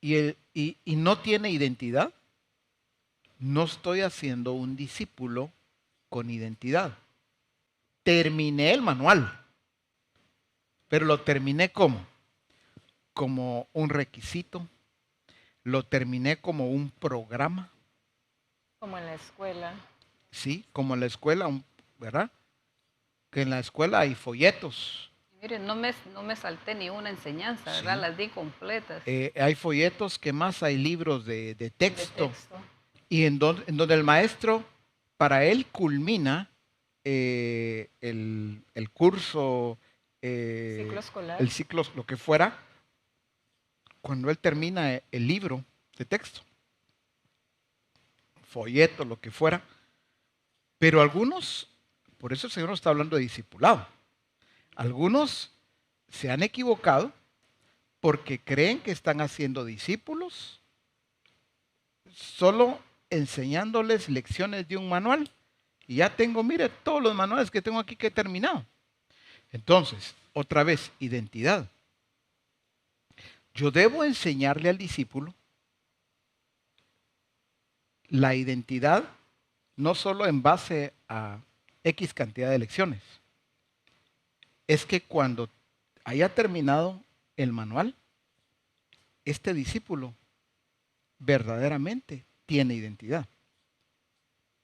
y no tiene identidad, no estoy haciendo un discípulo con identidad. Terminé el manual, pero lo terminé como un requisito, lo terminé como un programa, Como en la escuela. ¿sí? Como en la escuela, ¿verdad? Que en la escuela hay folletos. Miren, no me salté ni una enseñanza, ¿verdad? Sí. Las di completas. Hay folletos, ¿qué más? Hay libros de De texto. texto. Y en donde el maestro, para él culmina el curso, Ciclo escolar. el ciclo, lo que fuera, cuando él termina el libro de texto, folleto, lo que fuera. Pero algunos, por eso el Señor nos está hablando de discipulado, algunos se han equivocado porque creen que están haciendo discípulos solo enseñándoles lecciones de un manual. Y ya tengo, mire, todos los manuales que tengo aquí que he terminado. Entonces, otra vez, identidad. Yo debo enseñarle al discípulo la identidad no solo en base a X cantidad de lecciones. Es que cuando haya terminado el manual, este discípulo verdaderamente tiene identidad.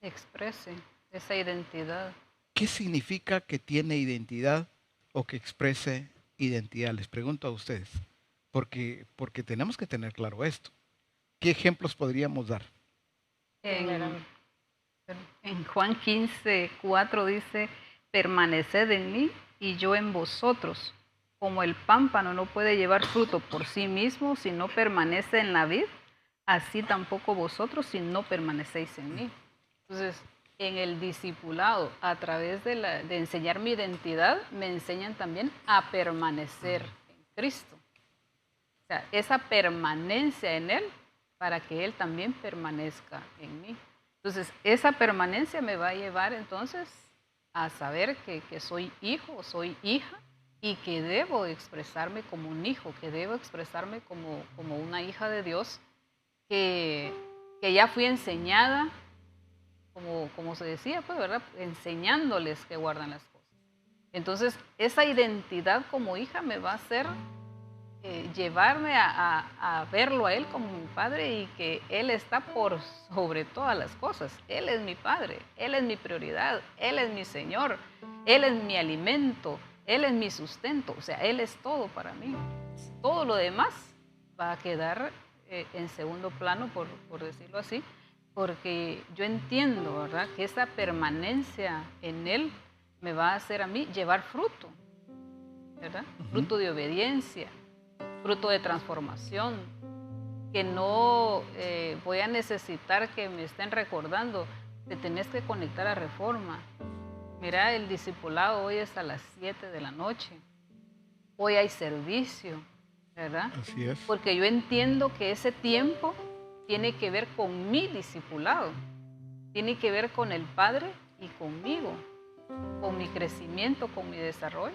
Exprese esa identidad. ¿Qué significa que tiene identidad o que exprese identidad? Les pregunto a ustedes, porque tenemos que tener claro esto. ¿Qué ejemplos podríamos dar? En, en Juan 15, 4 dice, permaneced en mí y yo en vosotros. Como el pámpano no puede llevar fruto por sí mismo si no permanece en la vid, así tampoco vosotros si no permanecéis en mí. Entonces, en el discipulado, a través de enseñar mi identidad, me enseñan también a permanecer en Cristo. O sea, esa permanencia en Él para que Él también permanezca en mí. Entonces, esa permanencia me va a llevar entonces a saber que soy hijo, soy hija y que debo expresarme como un hijo, que debo expresarme como una hija de Dios, que ya fui enseñada como se decía, pues, ¿verdad? Enseñándoles que guardan las cosas. Entonces, esa identidad como hija me va a hacer llevarme a verlo a Él como mi Padre y que Él está por sobre todas las cosas. Él es mi Padre, Él es mi prioridad, Él es mi Señor, Él es mi alimento, Él es mi sustento. O sea, Él es todo para mí. Todo lo demás va a quedar en segundo plano, por decirlo así, porque yo entiendo, ¿verdad?, que esa permanencia en Él me va a hacer a mí llevar fruto, ¿verdad? Fruto de obediencia, fruto de transformación, que no voy a necesitar que me estén recordando, te tenés que conectar a Reforma. Mira, el discipulado hoy es a las 7 de la noche, hoy hay servicio, ¿verdad? Así es. Porque yo entiendo que ese tiempo tiene que ver con mi discipulado, tiene que ver con el Padre y conmigo, con mi crecimiento, con mi desarrollo.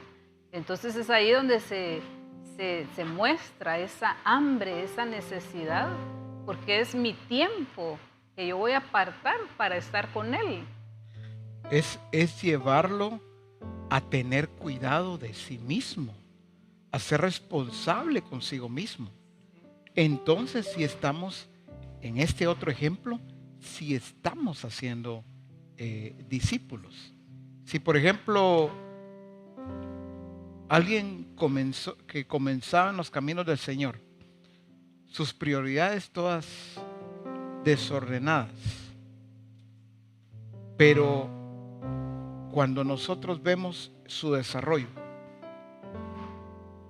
Entonces es ahí donde se muestra esa hambre, esa necesidad, porque es mi tiempo que yo voy a apartar para estar con Él. Es llevarlo a tener cuidado de sí mismo, a ser responsable consigo mismo. Entonces, si estamos en este otro ejemplo, si estamos haciendo discípulos. Si, por ejemplo, alguien que comenzaba en los caminos del Señor, sus prioridades todas desordenadas, pero cuando nosotros vemos su desarrollo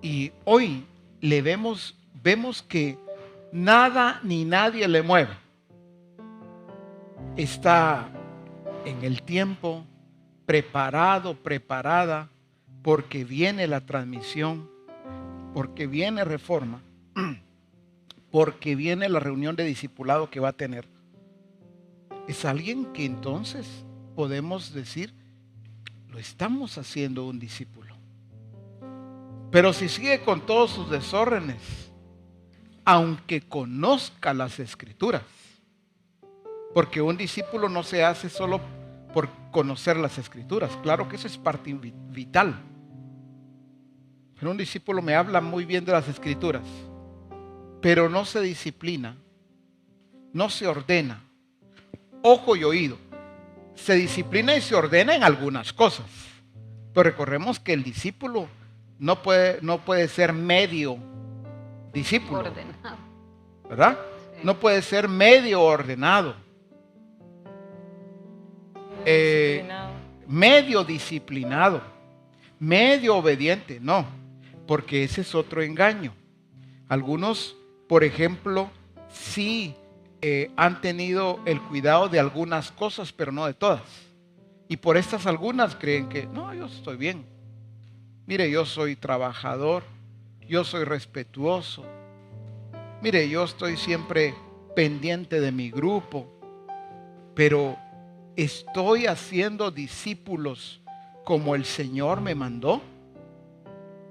y hoy vemos que nada ni nadie le mueve, está en el tiempo preparada, porque viene la transmisión, porque viene Reforma, porque viene la reunión de discipulado que va a tener. Es alguien que entonces podemos decir, lo estamos haciendo un discípulo. Pero si sigue con todos sus desórdenes, aunque conozca las Escrituras, porque un discípulo no se hace solo por conocer las Escrituras, claro que eso es parte vital. Pero un discípulo me habla muy bien de las Escrituras, pero no se disciplina, no se ordena, ojo y oído. Se disciplina y se ordena en algunas cosas, pero recordemos que el discípulo no puede ser medio discípulo, Ordenado. ¿verdad? Sí. No puede ser medio ordenado, medio disciplinado, medio obediente, no, porque ese es otro engaño. Algunos, por ejemplo, sí han tenido el cuidado de algunas cosas, pero no de todas. Y por estas algunas creen que, no, yo estoy bien. Mire, yo soy trabajador, yo soy respetuoso. Mire, yo estoy siempre pendiente de mi grupo, pero ¿estoy haciendo discípulos como el Señor me mandó?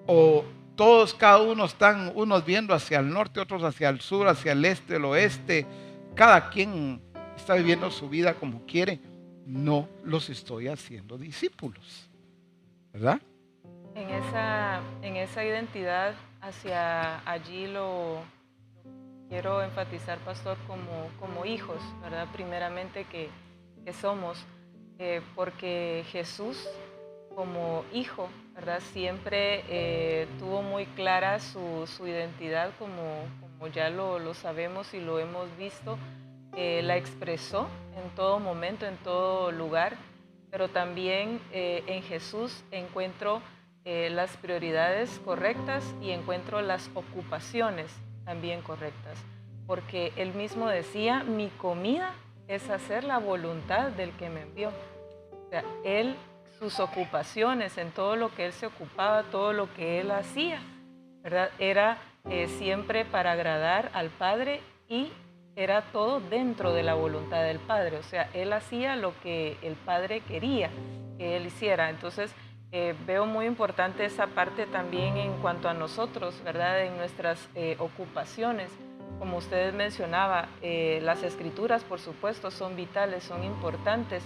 ¿O todos, cada uno están, unos viendo hacia el norte, otros hacia el sur, hacia el este, el oeste? Cada quien está viviendo su vida como quiere. No los estoy haciendo discípulos, ¿verdad? En esa identidad hacia allí lo quiero enfatizar, pastor, como hijos, ¿verdad? Primeramente que somos, porque Jesús como hijo, ¿verdad? Siempre tuvo muy clara su identidad, como ya lo sabemos y lo hemos visto, la expresó en todo momento, en todo lugar, pero también en Jesús encuentro las prioridades correctas y encuentro las ocupaciones también correctas, porque él mismo decía, mi comida es hacer la voluntad del que me envió. O sea, sus ocupaciones, en todo lo que él se ocupaba, todo lo que él hacía, ¿verdad? Era siempre para agradar al Padre y era todo dentro de la voluntad del Padre. O sea, él hacía lo que el Padre quería que él hiciera. Entonces, veo muy importante esa parte también en cuanto a nosotros, ¿verdad? En nuestras ocupaciones, como ustedes mencionaba, las escrituras, por supuesto, son vitales, son importantes,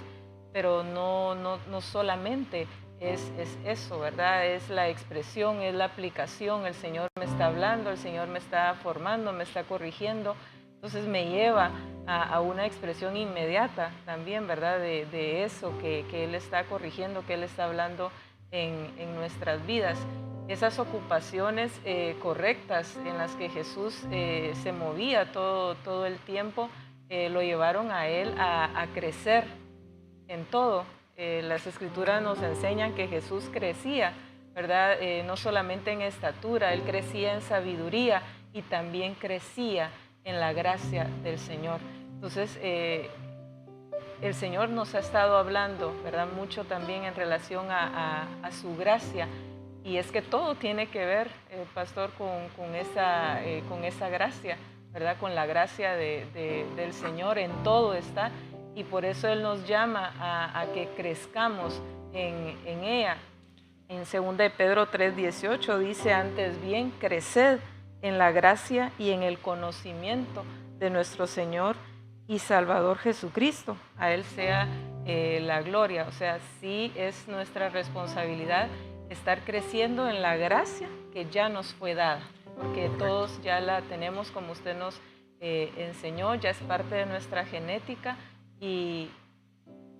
pero no solamente es eso, ¿verdad? Es la expresión, es la aplicación. El Señor me está hablando, el Señor me está formando, me está corrigiendo. Entonces me lleva a una expresión inmediata también, ¿verdad? De eso que Él está corrigiendo, que Él está hablando en nuestras vidas. Esas ocupaciones correctas en las que Jesús se movía todo el tiempo, lo llevaron a Él a crecer en todo. Las escrituras nos enseñan que Jesús crecía, ¿verdad? No solamente en estatura, Él crecía en sabiduría y también crecía en la gracia del Señor. Entonces, el Señor nos ha estado hablando, ¿verdad? Mucho también en relación a su gracia. Y es que todo tiene que ver, pastor, con esa gracia, ¿verdad? Con la gracia del Señor, en todo está. Y por eso Él nos llama a que crezcamos en ella. En 2 de Pedro 3:18 dice, antes bien, creced en la gracia y en el conocimiento de nuestro Señor y Salvador Jesucristo. A Él sea la gloria. O sea, sí es nuestra responsabilidad estar creciendo en la gracia que ya nos fue dada, porque todos ya la tenemos, como usted nos enseñó, ya es parte de nuestra genética, y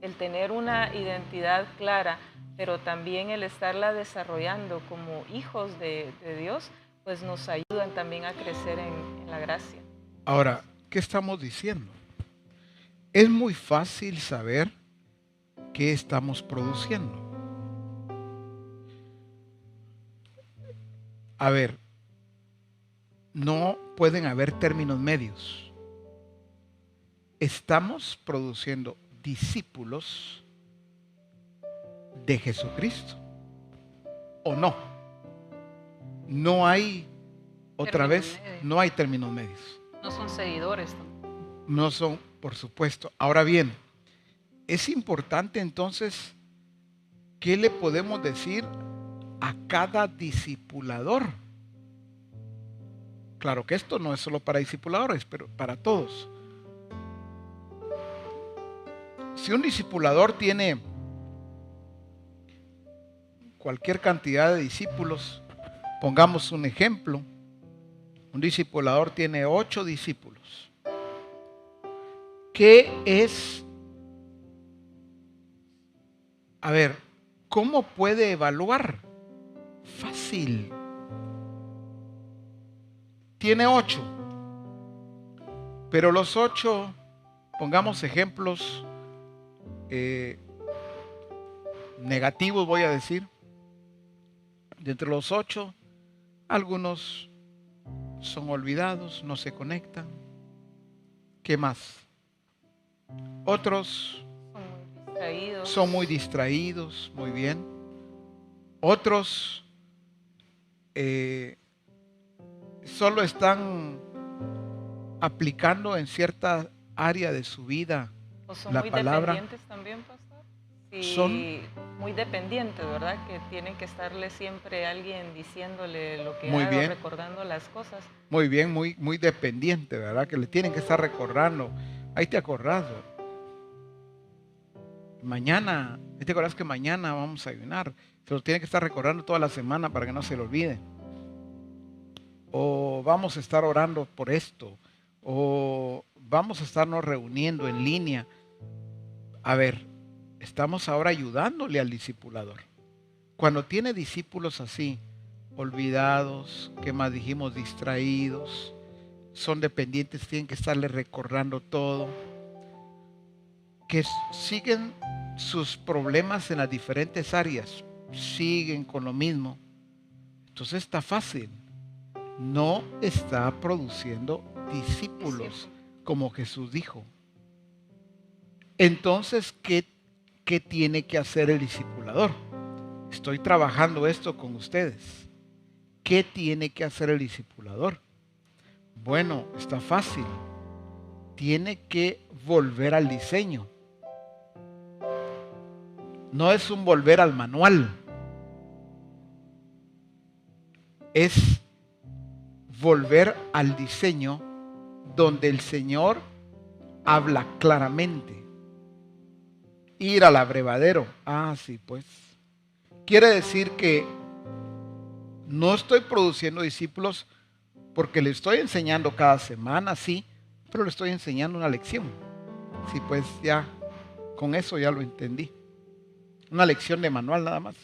el tener una identidad clara, pero también el estarla desarrollando como hijos de Dios, pues nos ayudan también a crecer en la gracia. Ahora, ¿qué estamos diciendo? Es muy fácil saber qué estamos produciendo. A ver, no pueden haber términos medios. Estamos produciendo discípulos de Jesucristo, ¿o no? No hay, otra vez, no hay términos medios. No son seguidores. No son, por supuesto. Ahora bien, es importante entonces, ¿qué le podemos decir a cada discipulador? Claro que esto no es solo para discipuladores, pero para todos. Si un discipulador tiene cualquier cantidad de discípulos, pongamos un ejemplo, un discipulador tiene 8 discípulos. ¿Qué es? A ver, ¿cómo puede evaluar? Fácil. Tiene 8, pero los 8, pongamos ejemplos negativos, voy a decir. De entre los 8, algunos son olvidados, no se conectan. ¿Qué más? Otros son muy distraídos, muy bien. Otros solo están aplicando en cierta área de su vida la palabra. Muy dependientes también, pastor. Sí, son muy dependientes, ¿verdad? Que tienen que estarle siempre alguien diciéndole lo que muy haga, bien, recordando las cosas. Muy bien, muy dependiente, ¿verdad? Que le tienen que estar recordando. Ahí te acordás. Mañana, ¿te acordás que mañana vamos a ayunar? Se lo tiene que estar recordando toda la semana para que no se lo olvide. O vamos a estar orando por esto. O vamos a estarnos reuniendo en línea. A ver, estamos ahora ayudándole al discipulador. Cuando tiene discípulos así, olvidados, ¿qué más dijimos? Distraídos, son dependientes, tienen que estarle recordando todo, que siguen sus problemas en las diferentes áreas, siguen con lo mismo. Entonces está fácil, no está produciendo discípulos como Jesús dijo. Entonces, ¿qué tiene que hacer el discipulador? Estoy trabajando esto con ustedes. ¿Qué tiene que hacer el discipulador? Bueno, está fácil. Tiene que volver al diseño. No es un volver al manual. Es volver al diseño donde el Señor habla claramente. Ir al abrevadero. Ah, sí, pues. Quiere decir que no estoy produciendo discípulos porque le estoy enseñando cada semana, sí, pero le estoy enseñando una lección. Sí, pues ya, con eso ya lo entendí. Una lección de manual nada más.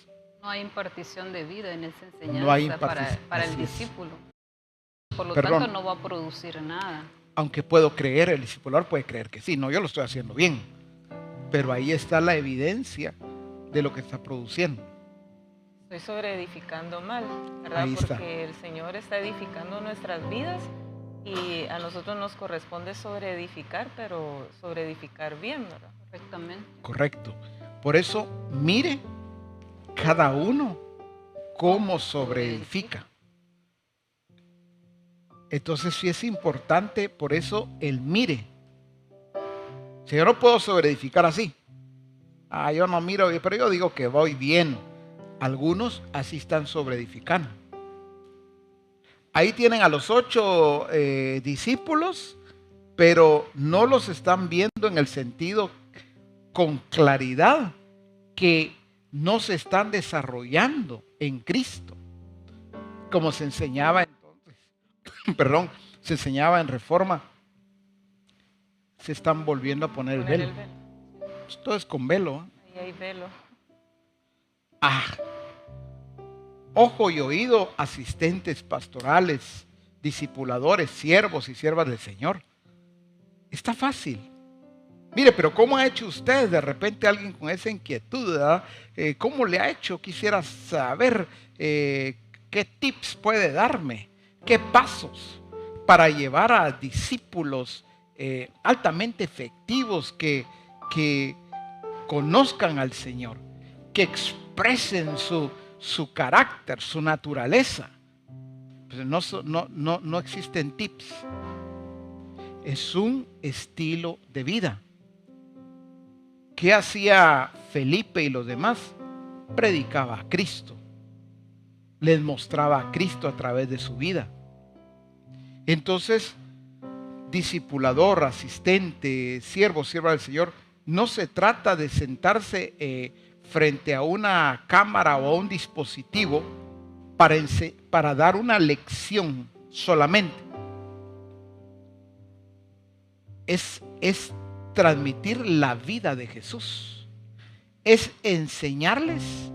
No hay impartición de vida en esa enseñanza No hay para el así es. discípulo. Por lo Perdón. tanto, no va a producir nada. Aunque puedo creer, el discipulador puede creer que sí, no, yo lo estoy haciendo bien. Pero ahí está la evidencia de lo que está produciendo. Estoy sobreedificando mal, ¿verdad? Ahí está. Porque el Señor está edificando nuestras vidas y a nosotros nos corresponde sobreedificar, pero sobreedificar bien, ¿verdad? Correctamente. Correcto. Por eso, mire cada uno cómo sobreedifica. Entonces sí es importante, por eso el mire. Si yo no puedo sobreedificar así. Yo no miro, pero yo digo que voy bien. Algunos así están sobreedificando. Ahí tienen a los 8 discípulos, pero no los están viendo en el sentido con claridad que no se están desarrollando en Cristo, como se enseñaba entonces, perdón, se enseñaba en Reforma. Se están volviendo a poner el velo. Esto es con velo. Ahí hay velo. Ojo y oído, asistentes pastorales, discipuladores, siervos y siervas del Señor. Está fácil. Mire, pero ¿cómo ha hecho usted? De repente alguien con esa inquietud, ¿verdad? ¿Cómo le ha hecho? Quisiera saber qué tips puede darme, qué pasos para llevar a discípulos altamente efectivos que conozcan al Señor, que expresen su carácter, su naturaleza. Pues no existen tips. Es un estilo de vida. ¿Qué hacía Felipe y los demás? Predicaba a Cristo. Les mostraba a Cristo a través de su vida. Entonces, discipulador, asistente, siervo, sierva del Señor, no se trata de sentarse frente a una cámara o a un dispositivo para dar una lección solamente. Es transmitir la vida de Jesús. Es enseñarles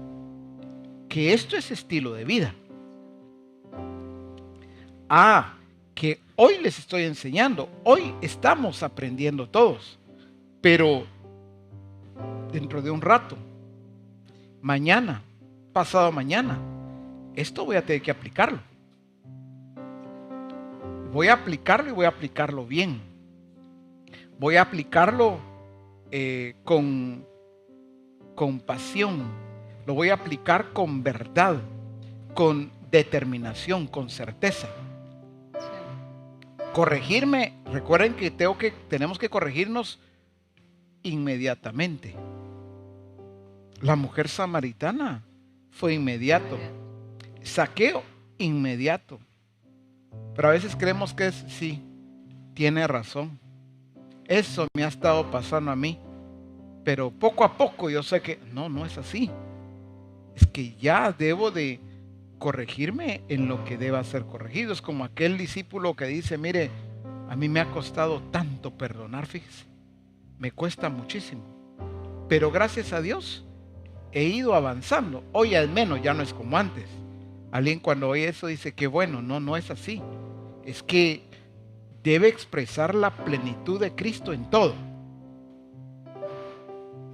que esto es estilo de vida. Que hoy les estoy enseñando, hoy estamos aprendiendo todos, pero dentro de un rato, mañana, pasado mañana, esto voy a tener que aplicarlo. Voy a aplicarlo y voy a aplicarlo bien. Voy a aplicarlo con pasión. Lo voy a aplicar con verdad, con determinación, con certeza. Corregirme, recuerden que tenemos que corregirnos inmediatamente. La mujer samaritana fue inmediato. Saqueo, inmediato. Pero a veces creemos que sí, tiene razón. Eso me ha estado pasando a mí. Pero poco a poco yo sé que no es así. Es que ya debo de corregirme en lo que deba ser corregido. Es como aquel discípulo que dice, mire, a mí me ha costado tanto perdonar, fíjese. Me cuesta muchísimo. Pero gracias a Dios he ido avanzando. Hoy al menos ya no es como antes. Alguien cuando oye eso dice que bueno, no es así. Es que debe expresar la plenitud de Cristo en todo.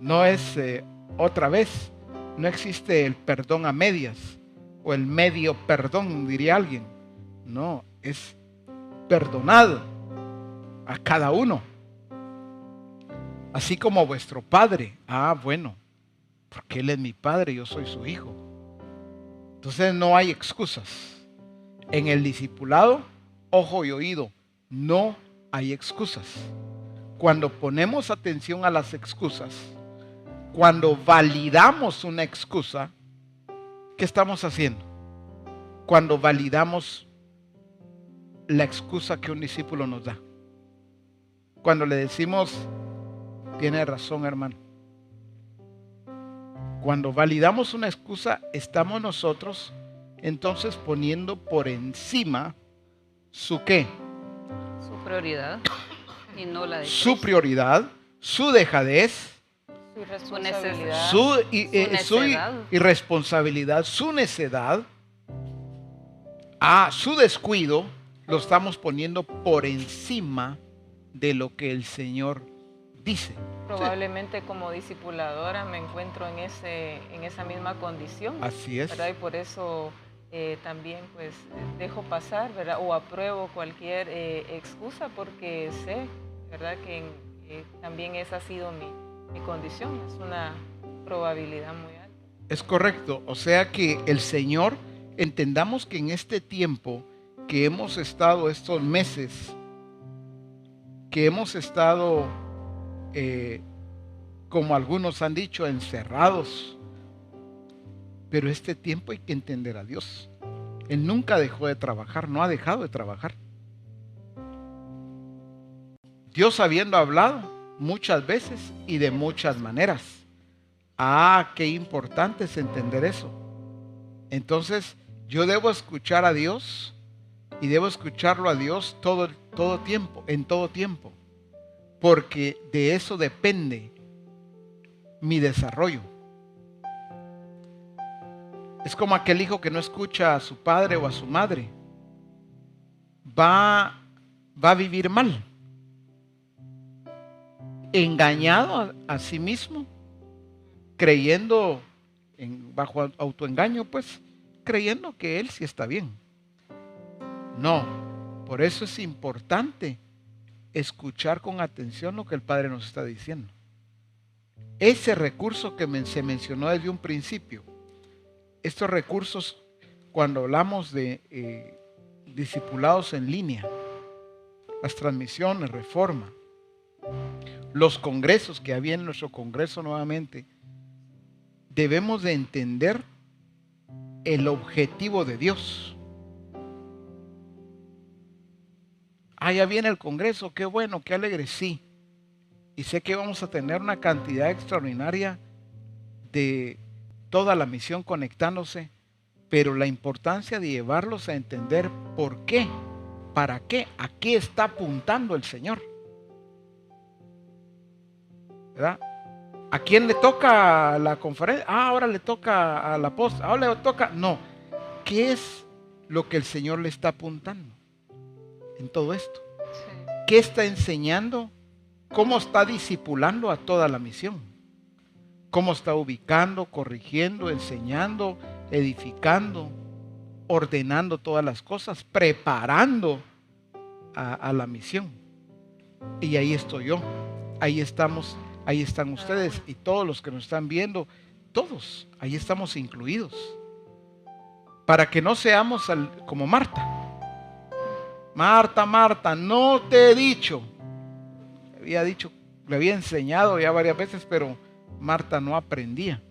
No es otra vez, no existe el perdón a medias o el medio perdón, diría alguien. No, es perdonado a cada uno. Así como vuestro Padre. Bueno, porque Él es mi Padre, yo soy su hijo. Entonces no hay excusas. En el discipulado, ojo y oído, no hay excusas. Cuando ponemos atención a las excusas, cuando validamos una excusa, ¿qué estamos haciendo? Cuando validamos la excusa que un discípulo nos da. cuando le decimos, tiene razón, hermano. Cuando validamos una excusa, estamos nosotros entonces poniendo por encima su ¿qué? Su prioridad y no la de Su Cristo. prioridad, su dejadez, Su Su responsabilidad. su necedad. irresponsabilidad, su necedad, su descuido, lo estamos poniendo por encima de lo que el Señor dice. Probablemente como discipuladora me encuentro en esa misma condición, Así es. ¿verdad? Y por eso también pues dejo pasar, ¿verdad? O apruebo cualquier excusa porque sé, ¿verdad? Que también esa ha sido mi condición. Es una probabilidad muy alta. Es correcto. O sea que el Señor, entendamos que en este tiempo que hemos estado, estos meses, que hemos estado, como algunos han dicho, encerrados, pero este tiempo hay que entender a Dios. Él nunca dejó de trabajar, no ha dejado de trabajar. Dios habiendo hablado muchas veces y de muchas maneras. Qué importante es entender eso. Entonces, yo debo escuchar a Dios y debo escucharlo a Dios todo tiempo, en todo tiempo. Porque de eso depende mi desarrollo. Es como aquel hijo que no escucha a su padre o a su madre. Va a vivir mal. Engañado a sí mismo. Creyendo, bajo autoengaño, pues, creyendo que él sí está bien. No, por eso es importante escuchar con atención lo que el Padre nos está diciendo. Ese recurso que se mencionó desde un principio, estos recursos, cuando hablamos de discipulados en línea, las transmisiones, Reforma, los congresos que había en nuestro congreso nuevamente, debemos de entender el objetivo de Dios. Ya viene el congreso, qué bueno, qué alegre, sí. Y sé que vamos a tener una cantidad extraordinaria de toda la misión conectándose, pero la importancia de llevarlos a entender por qué, para qué, a qué está apuntando el Señor. ¿Verdad? ¿A quién le toca la conferencia? Ahora le toca al apóstol, ahora le toca. No, ¿qué es lo que el Señor le está apuntando en todo esto? Sí. ¿Qué está enseñando? ¿Cómo está discipulando a toda la misión? ¿Cómo está ubicando, corrigiendo, enseñando, edificando, ordenando todas las cosas, preparando a la misión? Y ahí estoy yo, ahí estamos, ahí están ustedes y todos los que nos están viendo, todos, ahí estamos incluidos. Para que no seamos como Marta. Marta, no te he dicho. Le había enseñado ya varias veces, pero Marta no aprendía.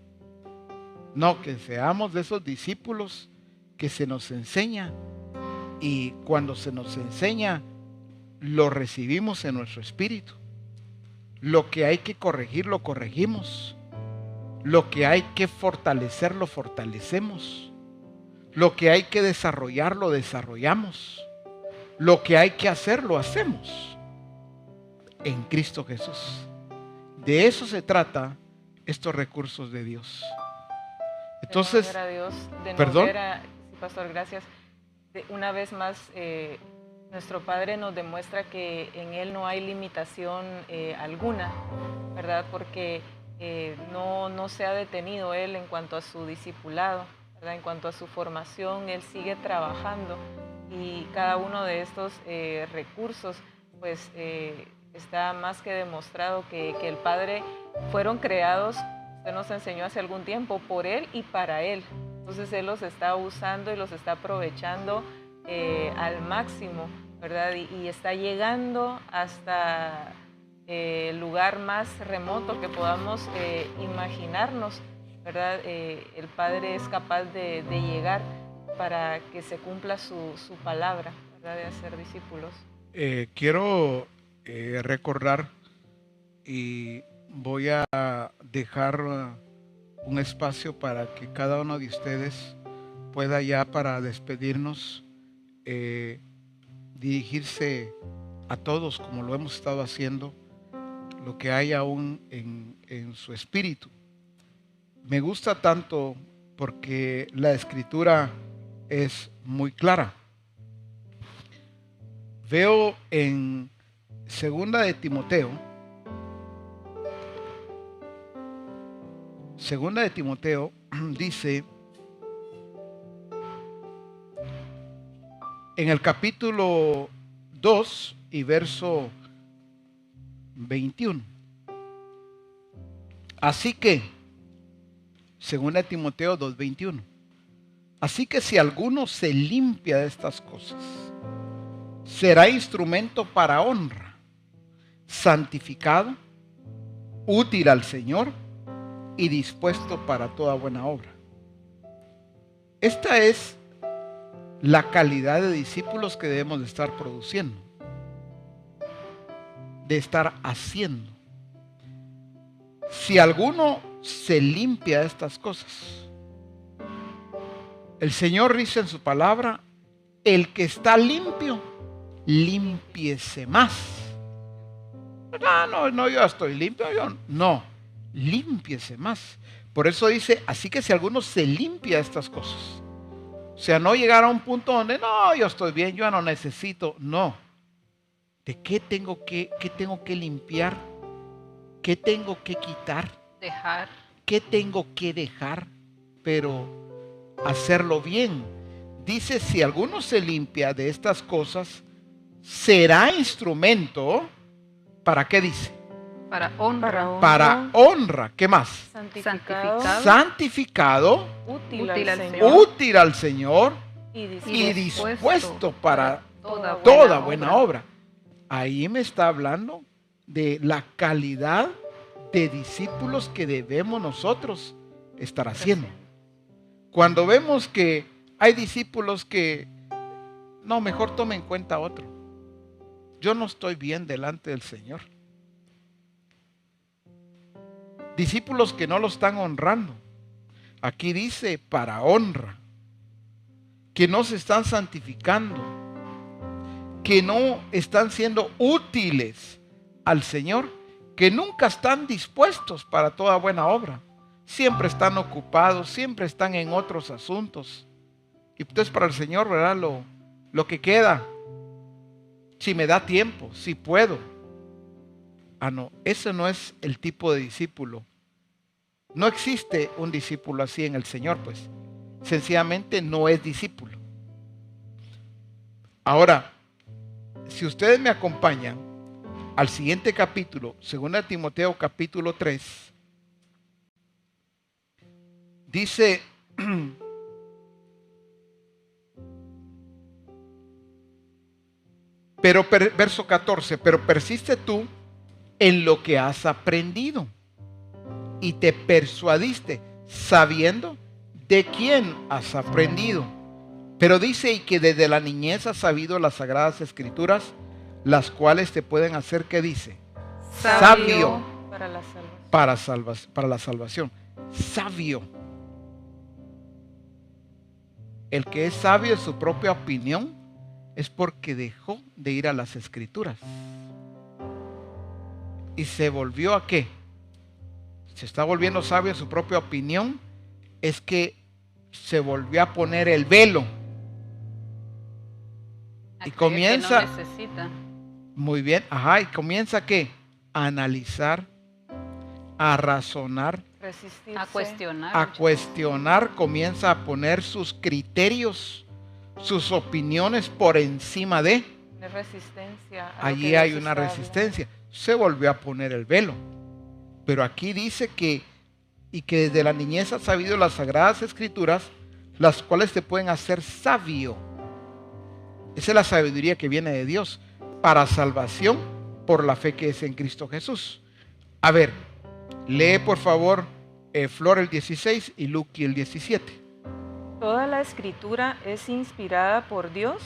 No, que seamos de esos discípulos que se nos enseña y cuando se nos enseña lo recibimos en nuestro espíritu. Lo que hay que corregir lo corregimos. Lo que hay que fortalecer lo fortalecemos. Lo que hay que desarrollar lo desarrollamos. Lo que hay que hacer lo hacemos en Cristo Jesús. De eso se trata estos recursos de Dios. Entonces, de no ver a Dios, de no ¿perdón? ver a, sí, pastor, gracias. Una vez más, nuestro Padre nos demuestra que en Él no hay limitación alguna, ¿verdad? Porque no se ha detenido Él en cuanto a su discipulado, ¿verdad? En cuanto a su formación, Él sigue trabajando y cada uno de estos recursos, pues está más que demostrado que el Padre fueron creados, usted nos enseñó hace algún tiempo, por Él y para Él. Entonces Él los está usando y los está aprovechando al máximo, ¿verdad? Y está llegando hasta el lugar más remoto que podamos imaginarnos, ¿verdad? El Padre es capaz de llegar para que se cumpla su palabra, ¿verdad? De hacer discípulos. Quiero recordar y voy a dejar un espacio para que cada uno de ustedes pueda ya para despedirnos dirigirse a todos como lo hemos estado haciendo, lo que hay aún en su espíritu. Me gusta tanto porque la escritura es muy clara. Veo en Segunda de Timoteo dice en el capítulo 2 y verso 21. Así que, Segunda de Timoteo 2:21. Así que si alguno se limpia de estas cosas, será instrumento para honra, santificado, útil al Señor y dispuesto para toda buena obra. Esta es la calidad de discípulos que debemos de estar produciendo, de estar haciendo. Si alguno se limpia de estas cosas, el Señor dice en su palabra, el que está limpio, límpiese más. No, yo estoy limpio, no, límpiese más. Por eso dice, así que si alguno se limpia de estas cosas, o sea, no llegar a un punto donde, no, yo estoy bien, yo no necesito, no. ¿De qué tengo que limpiar? ¿Qué tengo que quitar? Dejar. ¿Qué tengo que dejar? Pero hacerlo bien. Dice, si alguno se limpia de estas cosas, será instrumento, ¿para qué dice? Para honra. Para honra. ¿Qué más? Santificado, útil al Señor y dispuesto para toda buena obra. Ahí me está hablando de la calidad de discípulos que debemos nosotros estar haciendo. Cuando vemos que hay discípulos que, no, mejor tome en cuenta otro. Yo no estoy bien delante del Señor. Discípulos que no lo están honrando. Aquí dice para honra. Que no se están santificando. Que no están siendo útiles al Señor. Que nunca están dispuestos para toda buena obra. Siempre están ocupados, siempre están en otros asuntos. Y entonces para el Señor, ¿verdad? Lo que queda, si me da tiempo, si puedo. No, ese no es el tipo de discípulo. No existe un discípulo así en el Señor, pues. Sencillamente no es discípulo. Ahora, si ustedes me acompañan al siguiente capítulo, 2 Timoteo capítulo 3, dice, verso 14, pero persiste tú en lo que has aprendido y te persuadiste sabiendo de quién has aprendido. Pero dice, y que desde la niñez has sabido las sagradas escrituras, las cuales te pueden hacer, ¿qué dice? Sabio para la salvación. Sabio. El que es sabio en su propia opinión es porque dejó de ir a las escrituras. ¿Y se volvió a qué? Se está volviendo sabio en su propia opinión. Es que se volvió a poner el velo. Y comienza. Que no necesita. Muy bien. Y comienza ¿qué? A analizar, a razonar, a cuestionar. Comienza a poner sus criterios, sus opiniones por encima de. Allí hay una resistencia. Se volvió a poner el velo. Pero aquí dice que desde la niñez has sabido las sagradas escrituras, las cuales te pueden hacer sabio. Esa es la sabiduría que viene de Dios para salvación por la fe que es en Cristo Jesús. A ver, lee por favor Flor el 16 y Luqui el 17. Toda la escritura es inspirada por Dios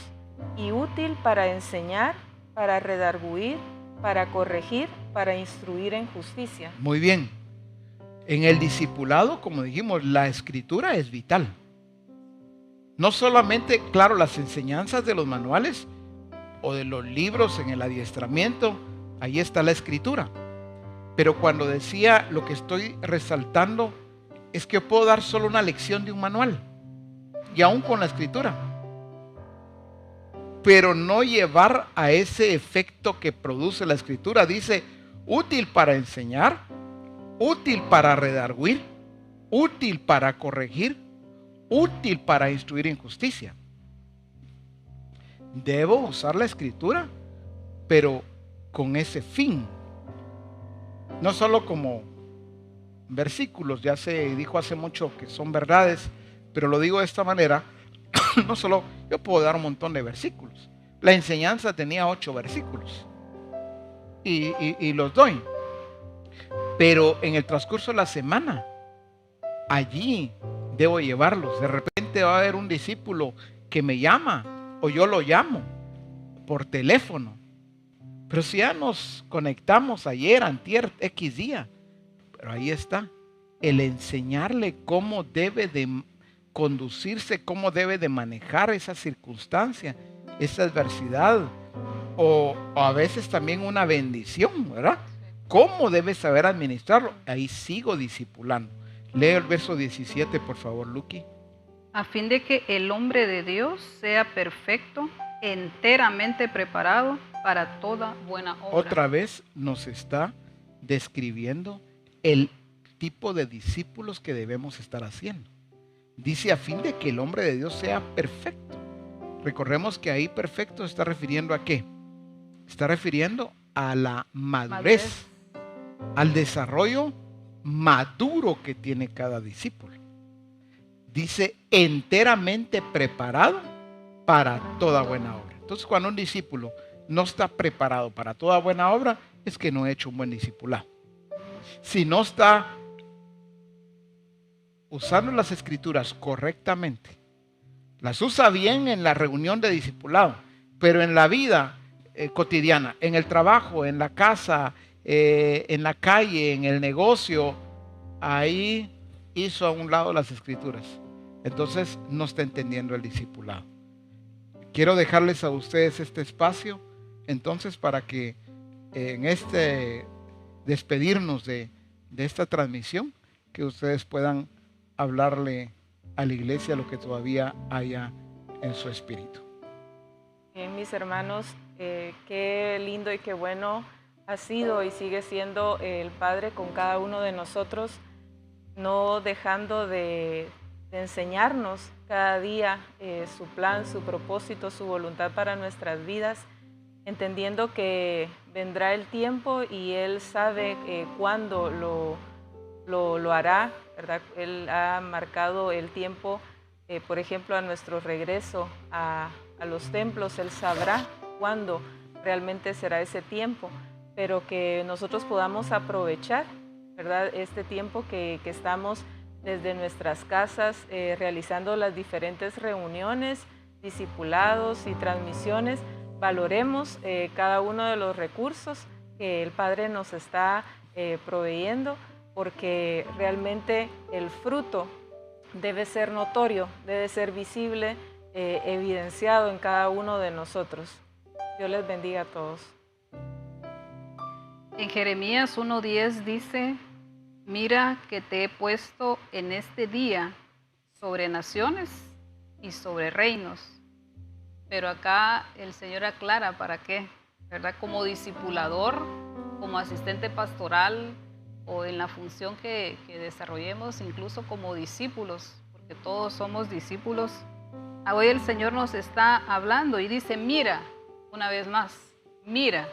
y útil para enseñar, para redarguir, para corregir, para instruir en justicia. Muy bien. En el discipulado, como dijimos, la escritura es vital. No solamente, claro, las enseñanzas de los manuales o de los libros en el adiestramiento, ahí está la escritura. Pero cuando decía, lo que estoy resaltando es que puedo dar solo una lección de un manual, y aún con la escritura, pero no llevar a ese efecto que produce la escritura. Dice, útil para enseñar, útil para redarguir, útil para corregir, útil para instruir en justicia. Debo usar la escritura, pero con ese fin. No solo como versículos, ya se dijo hace mucho que son verdades, pero lo digo de esta manera, no solo, yo puedo dar un montón de versículos. La enseñanza tenía 8 versículos y los doy. Pero en el transcurso de la semana, allí debo llevarlos. De repente va a haber un discípulo que me llama o yo lo llamo por teléfono. Pero si ya nos conectamos ayer, antier, X día, pero ahí está, el enseñarle cómo debe de conducirse, cómo debe de manejar esa circunstancia, esa adversidad, o a veces también una bendición, ¿verdad? ¿Cómo debe saber administrarlo? Ahí sigo discipulando. Lee el verso 17, por favor, Luqui. A fin de que el hombre de Dios sea perfecto, enteramente preparado para toda buena obra. Otra vez nos está describiendo el tipo de discípulos que debemos estar haciendo. Dice, a fin de que el hombre de Dios sea perfecto. Recordemos que ahí perfecto se está refiriendo a ¿qué? Está refiriendo a la madurez, al desarrollo maduro que tiene cada discípulo. Dice, enteramente preparado para toda buena obra. Entonces, cuando un discípulo no está preparado para toda buena obra, es que no ha hecho un buen discipulado. Si no está usando las escrituras correctamente, las usa bien en la reunión de discipulado, pero en la vida cotidiana, en el trabajo, en la casa, en la calle, en el negocio, ahí hizo a un lado las escrituras. Entonces no está entendiendo el discipulado. Quiero dejarles a ustedes este espacio, entonces, para que en este despedirnos de esta transmisión, que ustedes puedan hablarle a la iglesia lo que todavía haya en su espíritu. Bien, mis hermanos, qué lindo y qué bueno ha sido y sigue siendo el Padre con cada uno de nosotros, no dejando de enseñarnos cada día su plan, su propósito, su voluntad para nuestras vidas, entendiendo que vendrá el tiempo y Él sabe cuándo lo hará, ¿verdad? Él ha marcado el tiempo, por ejemplo, a nuestro regreso a los templos. Él sabrá cuándo realmente será ese tiempo, pero que nosotros podamos aprovechar, ¿verdad? Este tiempo que estamos desde nuestras casas realizando las diferentes reuniones, discipulados y transmisiones. Valoremos cada uno de los recursos que el Padre nos está proveyendo, porque realmente el fruto debe ser notorio, debe ser visible, evidenciado en cada uno de nosotros. Dios les bendiga a todos. En Jeremías 1:10 dice, mira que te he puesto en este día sobre naciones y sobre reinos. Pero acá el Señor aclara para qué, ¿verdad? Como discipulador, como asistente pastoral o en la función que desarrollemos, incluso como discípulos, porque todos somos discípulos. Hoy el Señor nos está hablando y dice, mira, una vez más, mira,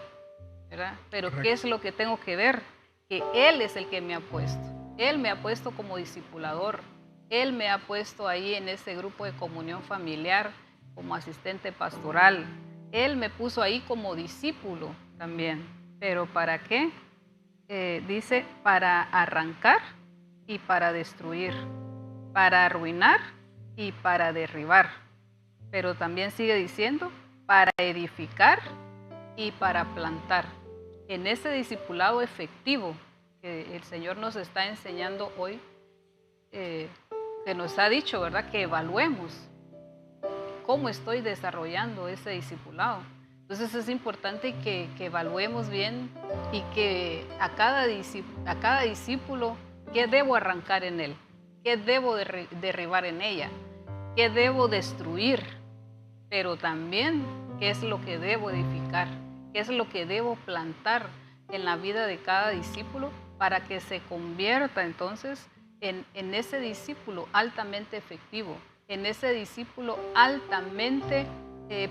¿verdad? Pero correcto. ¿Qué es lo que tengo que ver? Que Él es el que me ha puesto. Él me ha puesto como discipulador. Él me ha puesto ahí en ese grupo de comunión familiar como asistente pastoral. Él me puso ahí como discípulo también. ¿Pero para qué? Dice, para arrancar y para destruir, para arruinar y para derribar. Pero también sigue diciendo, para edificar y para plantar. en ese discipulado efectivo que el Señor nos está enseñando hoy, que nos ha dicho, ¿verdad? Que evaluemos cómo estoy desarrollando ese discipulado. Entonces es importante que evaluemos bien y que a cada discípulo, ¿qué debo arrancar en él? ¿Qué debo derribar en ella? ¿Qué debo destruir? Pero también, ¿qué es lo que debo edificar? ¿Qué es lo que debo plantar en la vida de cada discípulo para que se convierta entonces en ese discípulo altamente efectivo, en ese discípulo altamente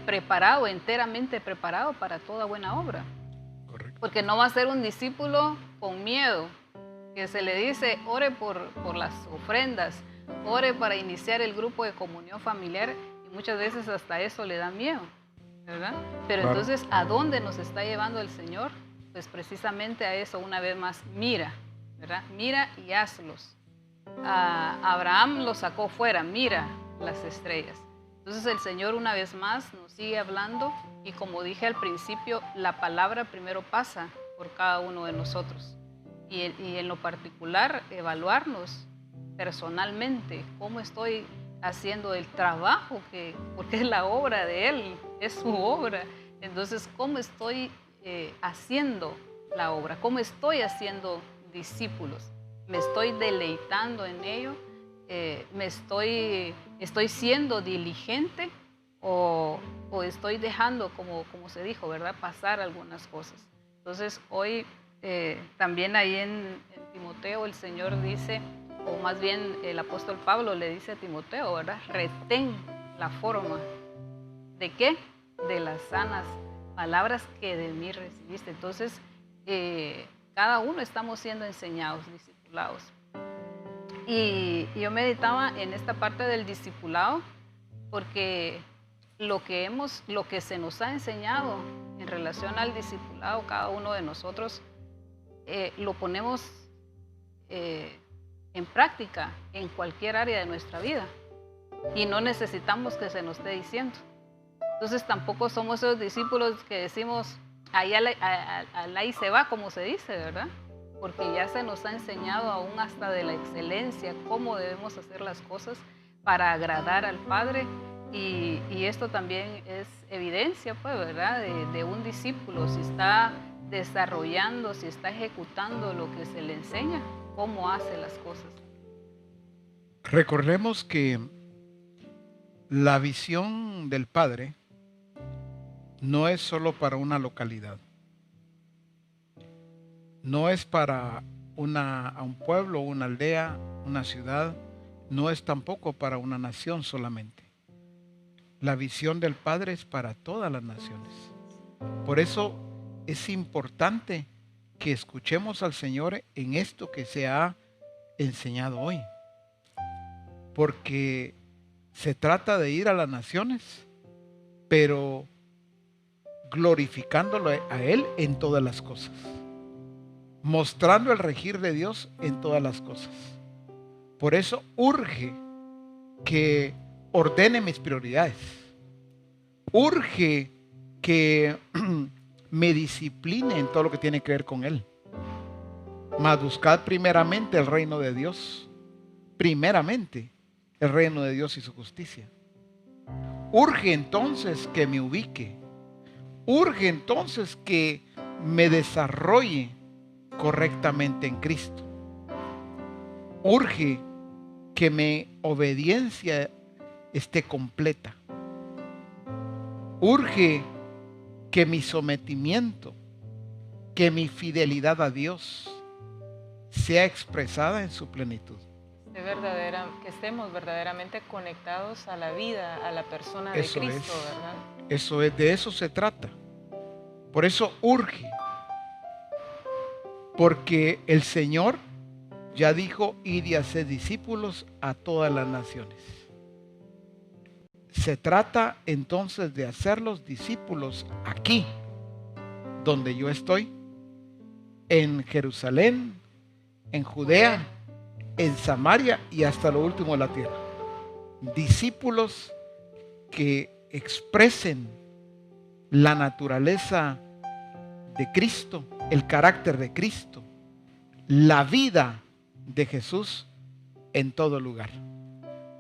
preparado, enteramente preparado para toda buena obra? Correcto. Porque no va a ser un discípulo con miedo, que se le dice, ore por las ofrendas, ore para iniciar el grupo de comunión familiar, y muchas veces hasta eso le da miedo, ¿verdad? Pero Claro. entonces, ¿a dónde nos está llevando el Señor? Pues precisamente a eso, una vez más, mira, ¿verdad? Mira y hazlos. A Abraham lo sacó fuera, mira las estrellas. Entonces el Señor una vez más nos sigue hablando, y como dije al principio, la palabra primero pasa por cada uno de nosotros. Y en lo particular, evaluarnos personalmente, cómo estoy haciendo el trabajo, porque es la obra de Él, es su obra. Entonces, ¿cómo estoy haciendo la obra? ¿Cómo estoy haciendo discípulos? ¿Me estoy deleitando en ello? ¿Estoy siendo diligente o estoy dejando, como se dijo, ¿verdad?, pasar algunas cosas? Entonces, hoy también ahí en Timoteo el Señor dice, o más bien el apóstol Pablo le dice a Timoteo, ¿verdad? Retén la forma. ¿De qué? De las sanas palabras que de mí recibiste. Entonces, cada uno estamos siendo enseñados, discipulados. Y yo meditaba en esta parte del discipulado, porque lo que se nos ha enseñado en relación al discipulado, cada uno de nosotros lo ponemos en práctica en cualquier área de nuestra vida, y no necesitamos que se nos esté diciendo. Entonces tampoco somos esos discípulos que decimos, ahí se va, como se dice, ¿verdad? Porque ya se nos ha enseñado aún hasta de la excelencia, cómo debemos hacer las cosas para agradar al Padre. Y esto también es evidencia, pues, ¿verdad?, de un discípulo, si está desarrollando, si está ejecutando lo que se le enseña, cómo hace las cosas. Recordemos que la visión del Padre no es solo para una localidad, no es para un pueblo, una aldea, una ciudad, no es tampoco para una nación solamente. La visión del Padre es para todas las naciones. Por eso es importante que escuchemos al Señor en esto que se ha enseñado hoy, porque se trata de ir a las naciones, pero glorificándolo a Él en todas las cosas, mostrando el regir de Dios en todas las cosas. Por eso urge que ordene mis prioridades, urge que me discipline en todo lo que tiene que ver con Él. Mas buscad primeramente el reino de Dios, primeramente el reino de Dios y su justicia. Urge entonces que me ubique, urge entonces que me desarrolle correctamente en Cristo. Urge que mi obediencia esté completa. Urge que mi sometimiento, que mi fidelidad a Dios sea expresada en su plenitud. Que estemos verdaderamente conectados a la vida, a la persona de Eso Cristo, es. ¿verdad? Eso es, de eso se trata. Por eso urge. Porque el Señor ya dijo, id y haced discípulos a todas las naciones. Se trata entonces de hacerlos discípulos aquí, donde yo estoy, en Jerusalén, en Judea, en Samaria y hasta lo último de la tierra. Discípulos que expresen la naturaleza de Cristo el carácter de Cristo, la vida de Jesús en todo lugar.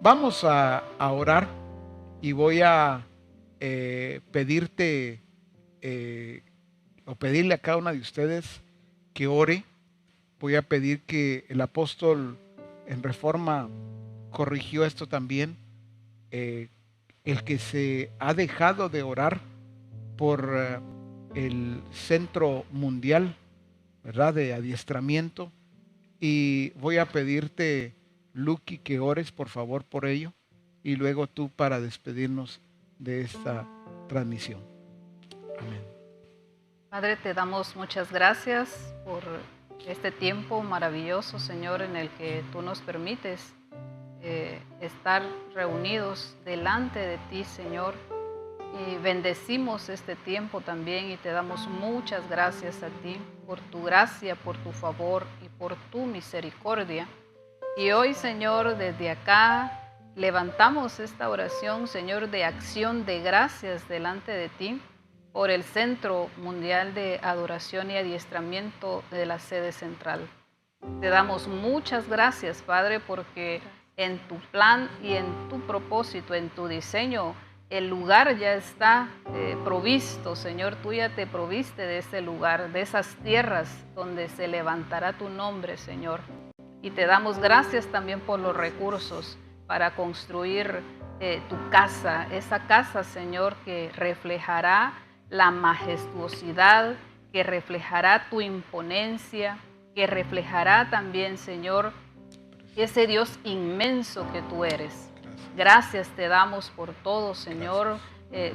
Vamos a orar y voy a pedirte o pedirle a cada una de ustedes que ore. Voy a pedir que el apóstol en Reforma corrigió esto también, el que se ha dejado de orar por el Centro Mundial, ¿verdad?, de adiestramiento, y voy a pedirte, Lucky, que ores por favor por ello, y luego tú para despedirnos de esta transmisión. Amén. Padre, te damos muchas gracias por este tiempo maravilloso, Señor, en el que tú nos permites estar reunidos delante de ti, Señor, y bendecimos este tiempo también y te damos muchas gracias a ti por tu gracia, por tu favor y por tu misericordia. Y hoy, Señor, desde acá levantamos esta oración, Señor, de acción de gracias delante de ti por el Centro Mundial de Adoración y Adiestramiento de la sede central. Te damos muchas gracias, Padre, porque en tu plan y en tu propósito, en tu diseño, el lugar ya está provisto, Señor. Tú ya te proviste de ese lugar, de esas tierras donde se levantará tu nombre, Señor. Y te damos gracias también por los recursos para construir tu casa, esa casa, Señor, que reflejará la majestuosidad, que reflejará tu imponencia, que reflejará también, Señor, ese Dios inmenso que tú eres. Gracias te damos por todo, Señor.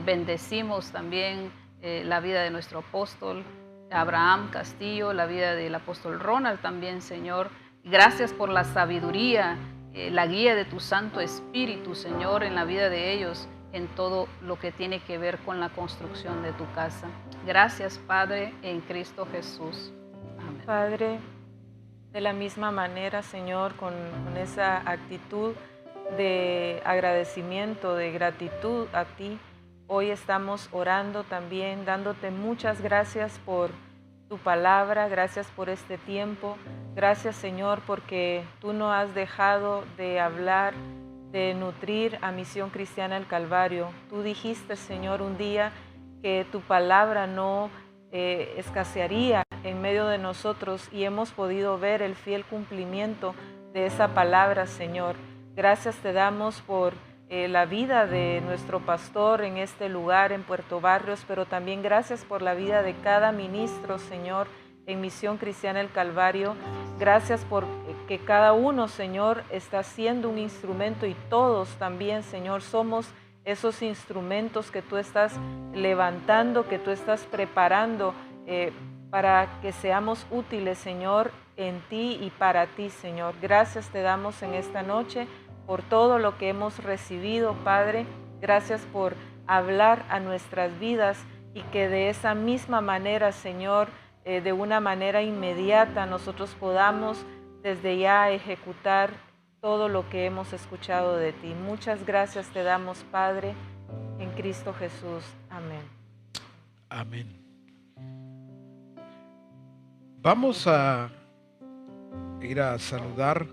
Bendecimos también la vida de nuestro apóstol Abraham Castillo, la vida del apóstol Ronald también, Señor. Gracias por la sabiduría, la guía de tu Santo Espíritu, Señor, en la vida de ellos, en todo lo que tiene que ver con la construcción de tu casa. Gracias, Padre, en Cristo Jesús. Amén. Padre, de la misma manera, Señor, con esa actitud de agradecimiento, de gratitud a ti, hoy estamos orando también, dándote muchas gracias por tu palabra, gracias por este tiempo, gracias, Señor, porque tú no has dejado de hablar, de nutrir a Misión Cristiana El Calvario. Tú dijiste, Señor, un día que tu palabra no escasearía en medio de nosotros y hemos podido ver el fiel cumplimiento de esa palabra, Señor. Gracias te damos por la vida de nuestro pastor en este lugar, en Puerto Barrios, pero también gracias por la vida de cada ministro, Señor, en Misión Cristiana El Calvario. Gracias por que cada uno, Señor, está siendo un instrumento y todos también, Señor, somos esos instrumentos que tú estás levantando, que tú estás preparando para que seamos útiles, Señor, en ti y para ti, Señor. Gracias te damos en esta noche por todo lo que hemos recibido, Padre. Gracias por hablar a nuestras vidas y que de esa misma manera, Señor, de una manera inmediata nosotros podamos desde ya ejecutar todo lo que hemos escuchado de ti. Muchas gracias te damos, Padre, en Cristo Jesús. Amén. Amén. Vamos a ir a saludar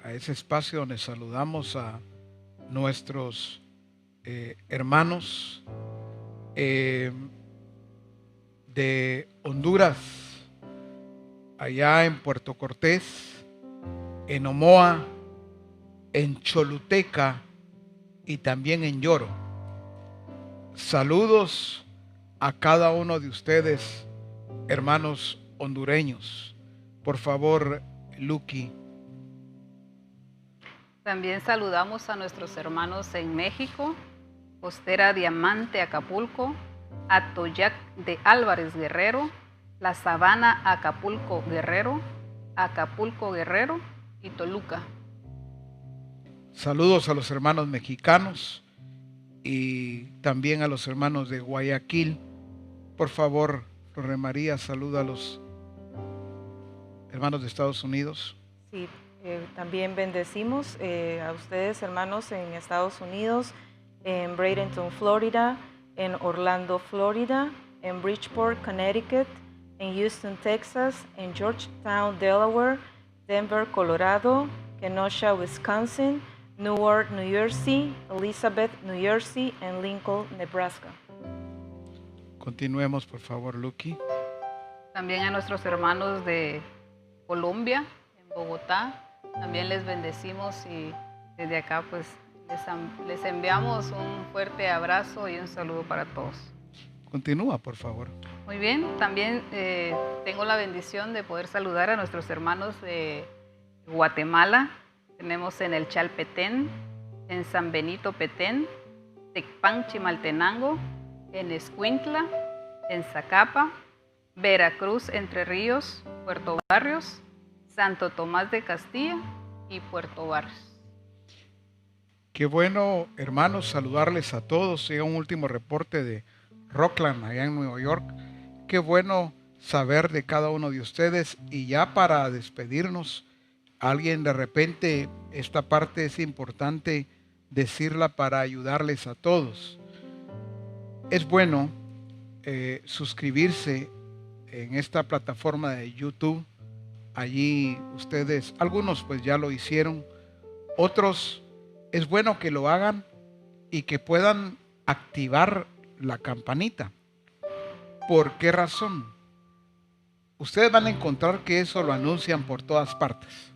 a ese espacio donde saludamos a nuestros hermanos de Honduras, allá en Puerto Cortés, en Omoa, en Choluteca y también en Lloro. Saludos a cada uno de ustedes, hermanos hondureños. Por favor, Lucky. También saludamos a nuestros hermanos en México, Costera Diamante, Acapulco, Atoyac de Álvarez, Guerrero, La Sabana, Acapulco, Guerrero y Toluca. Saludos a los hermanos mexicanos y también a los hermanos de Guayaquil. Por favor, Rorre María, saluda a los hermanos de Estados Unidos. Sí, también bendecimos a ustedes, hermanos, en Estados Unidos, en Bradenton, Florida, en Orlando, Florida, en Bridgeport, Connecticut, en Houston, Texas, en Georgetown, Delaware, Denver, Colorado, Kenosha, Wisconsin, Newark, New Jersey, Elizabeth, New Jersey, and Lincoln, Nebraska. Continuemos, por favor, Lucky. También a nuestros hermanos de Colombia, en Bogotá, también les bendecimos y desde acá pues les enviamos un fuerte abrazo y un saludo para todos. Continúa, por favor. Muy bien, también tengo la bendición de poder saludar a nuestros hermanos de Guatemala. Tenemos en el Chalpetén, en San Benito Petén, Tecpan Chimaltenango, en Escuintla, en Zacapa, Veracruz, Entre Ríos, Puerto Barrios, Santo Tomás de Castilla y Puerto Barrios. Qué bueno, hermanos, saludarles a todos. Llega un último reporte de Rockland, allá en Nueva York. Qué bueno saber de cada uno de ustedes. Y ya para despedirnos, alguien de repente, esta parte es importante decirla para ayudarles a todos. Es bueno suscribirse en esta plataforma de YouTube. Allí ustedes, algunos pues ya lo hicieron, otros es bueno que lo hagan y que puedan activar la campanita. ¿Por qué razón? Ustedes van a encontrar que eso lo anuncian por todas partes,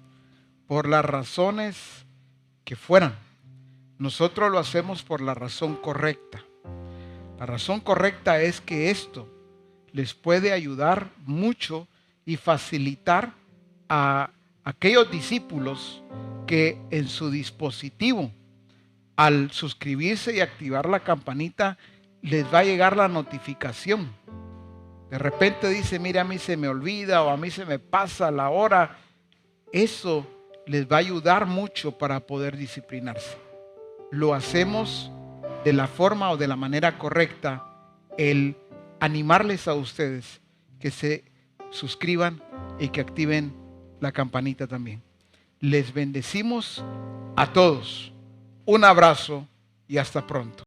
por las razones que fueran. Nosotros lo hacemos por la razón correcta. La razón correcta es que esto les puede ayudar mucho y facilitar a aquellos discípulos que en su dispositivo, al suscribirse y activar la campanita, les va a llegar la notificación. De repente dice, mira, a mí se me olvida o a mí se me pasa la hora. Eso les va a ayudar mucho para poder disciplinarse. Lo hacemos de la forma o de la manera correcta, el animarles a ustedes que se suscriban y que activen la campanita también. Les bendecimos a todos. Un abrazo y hasta pronto.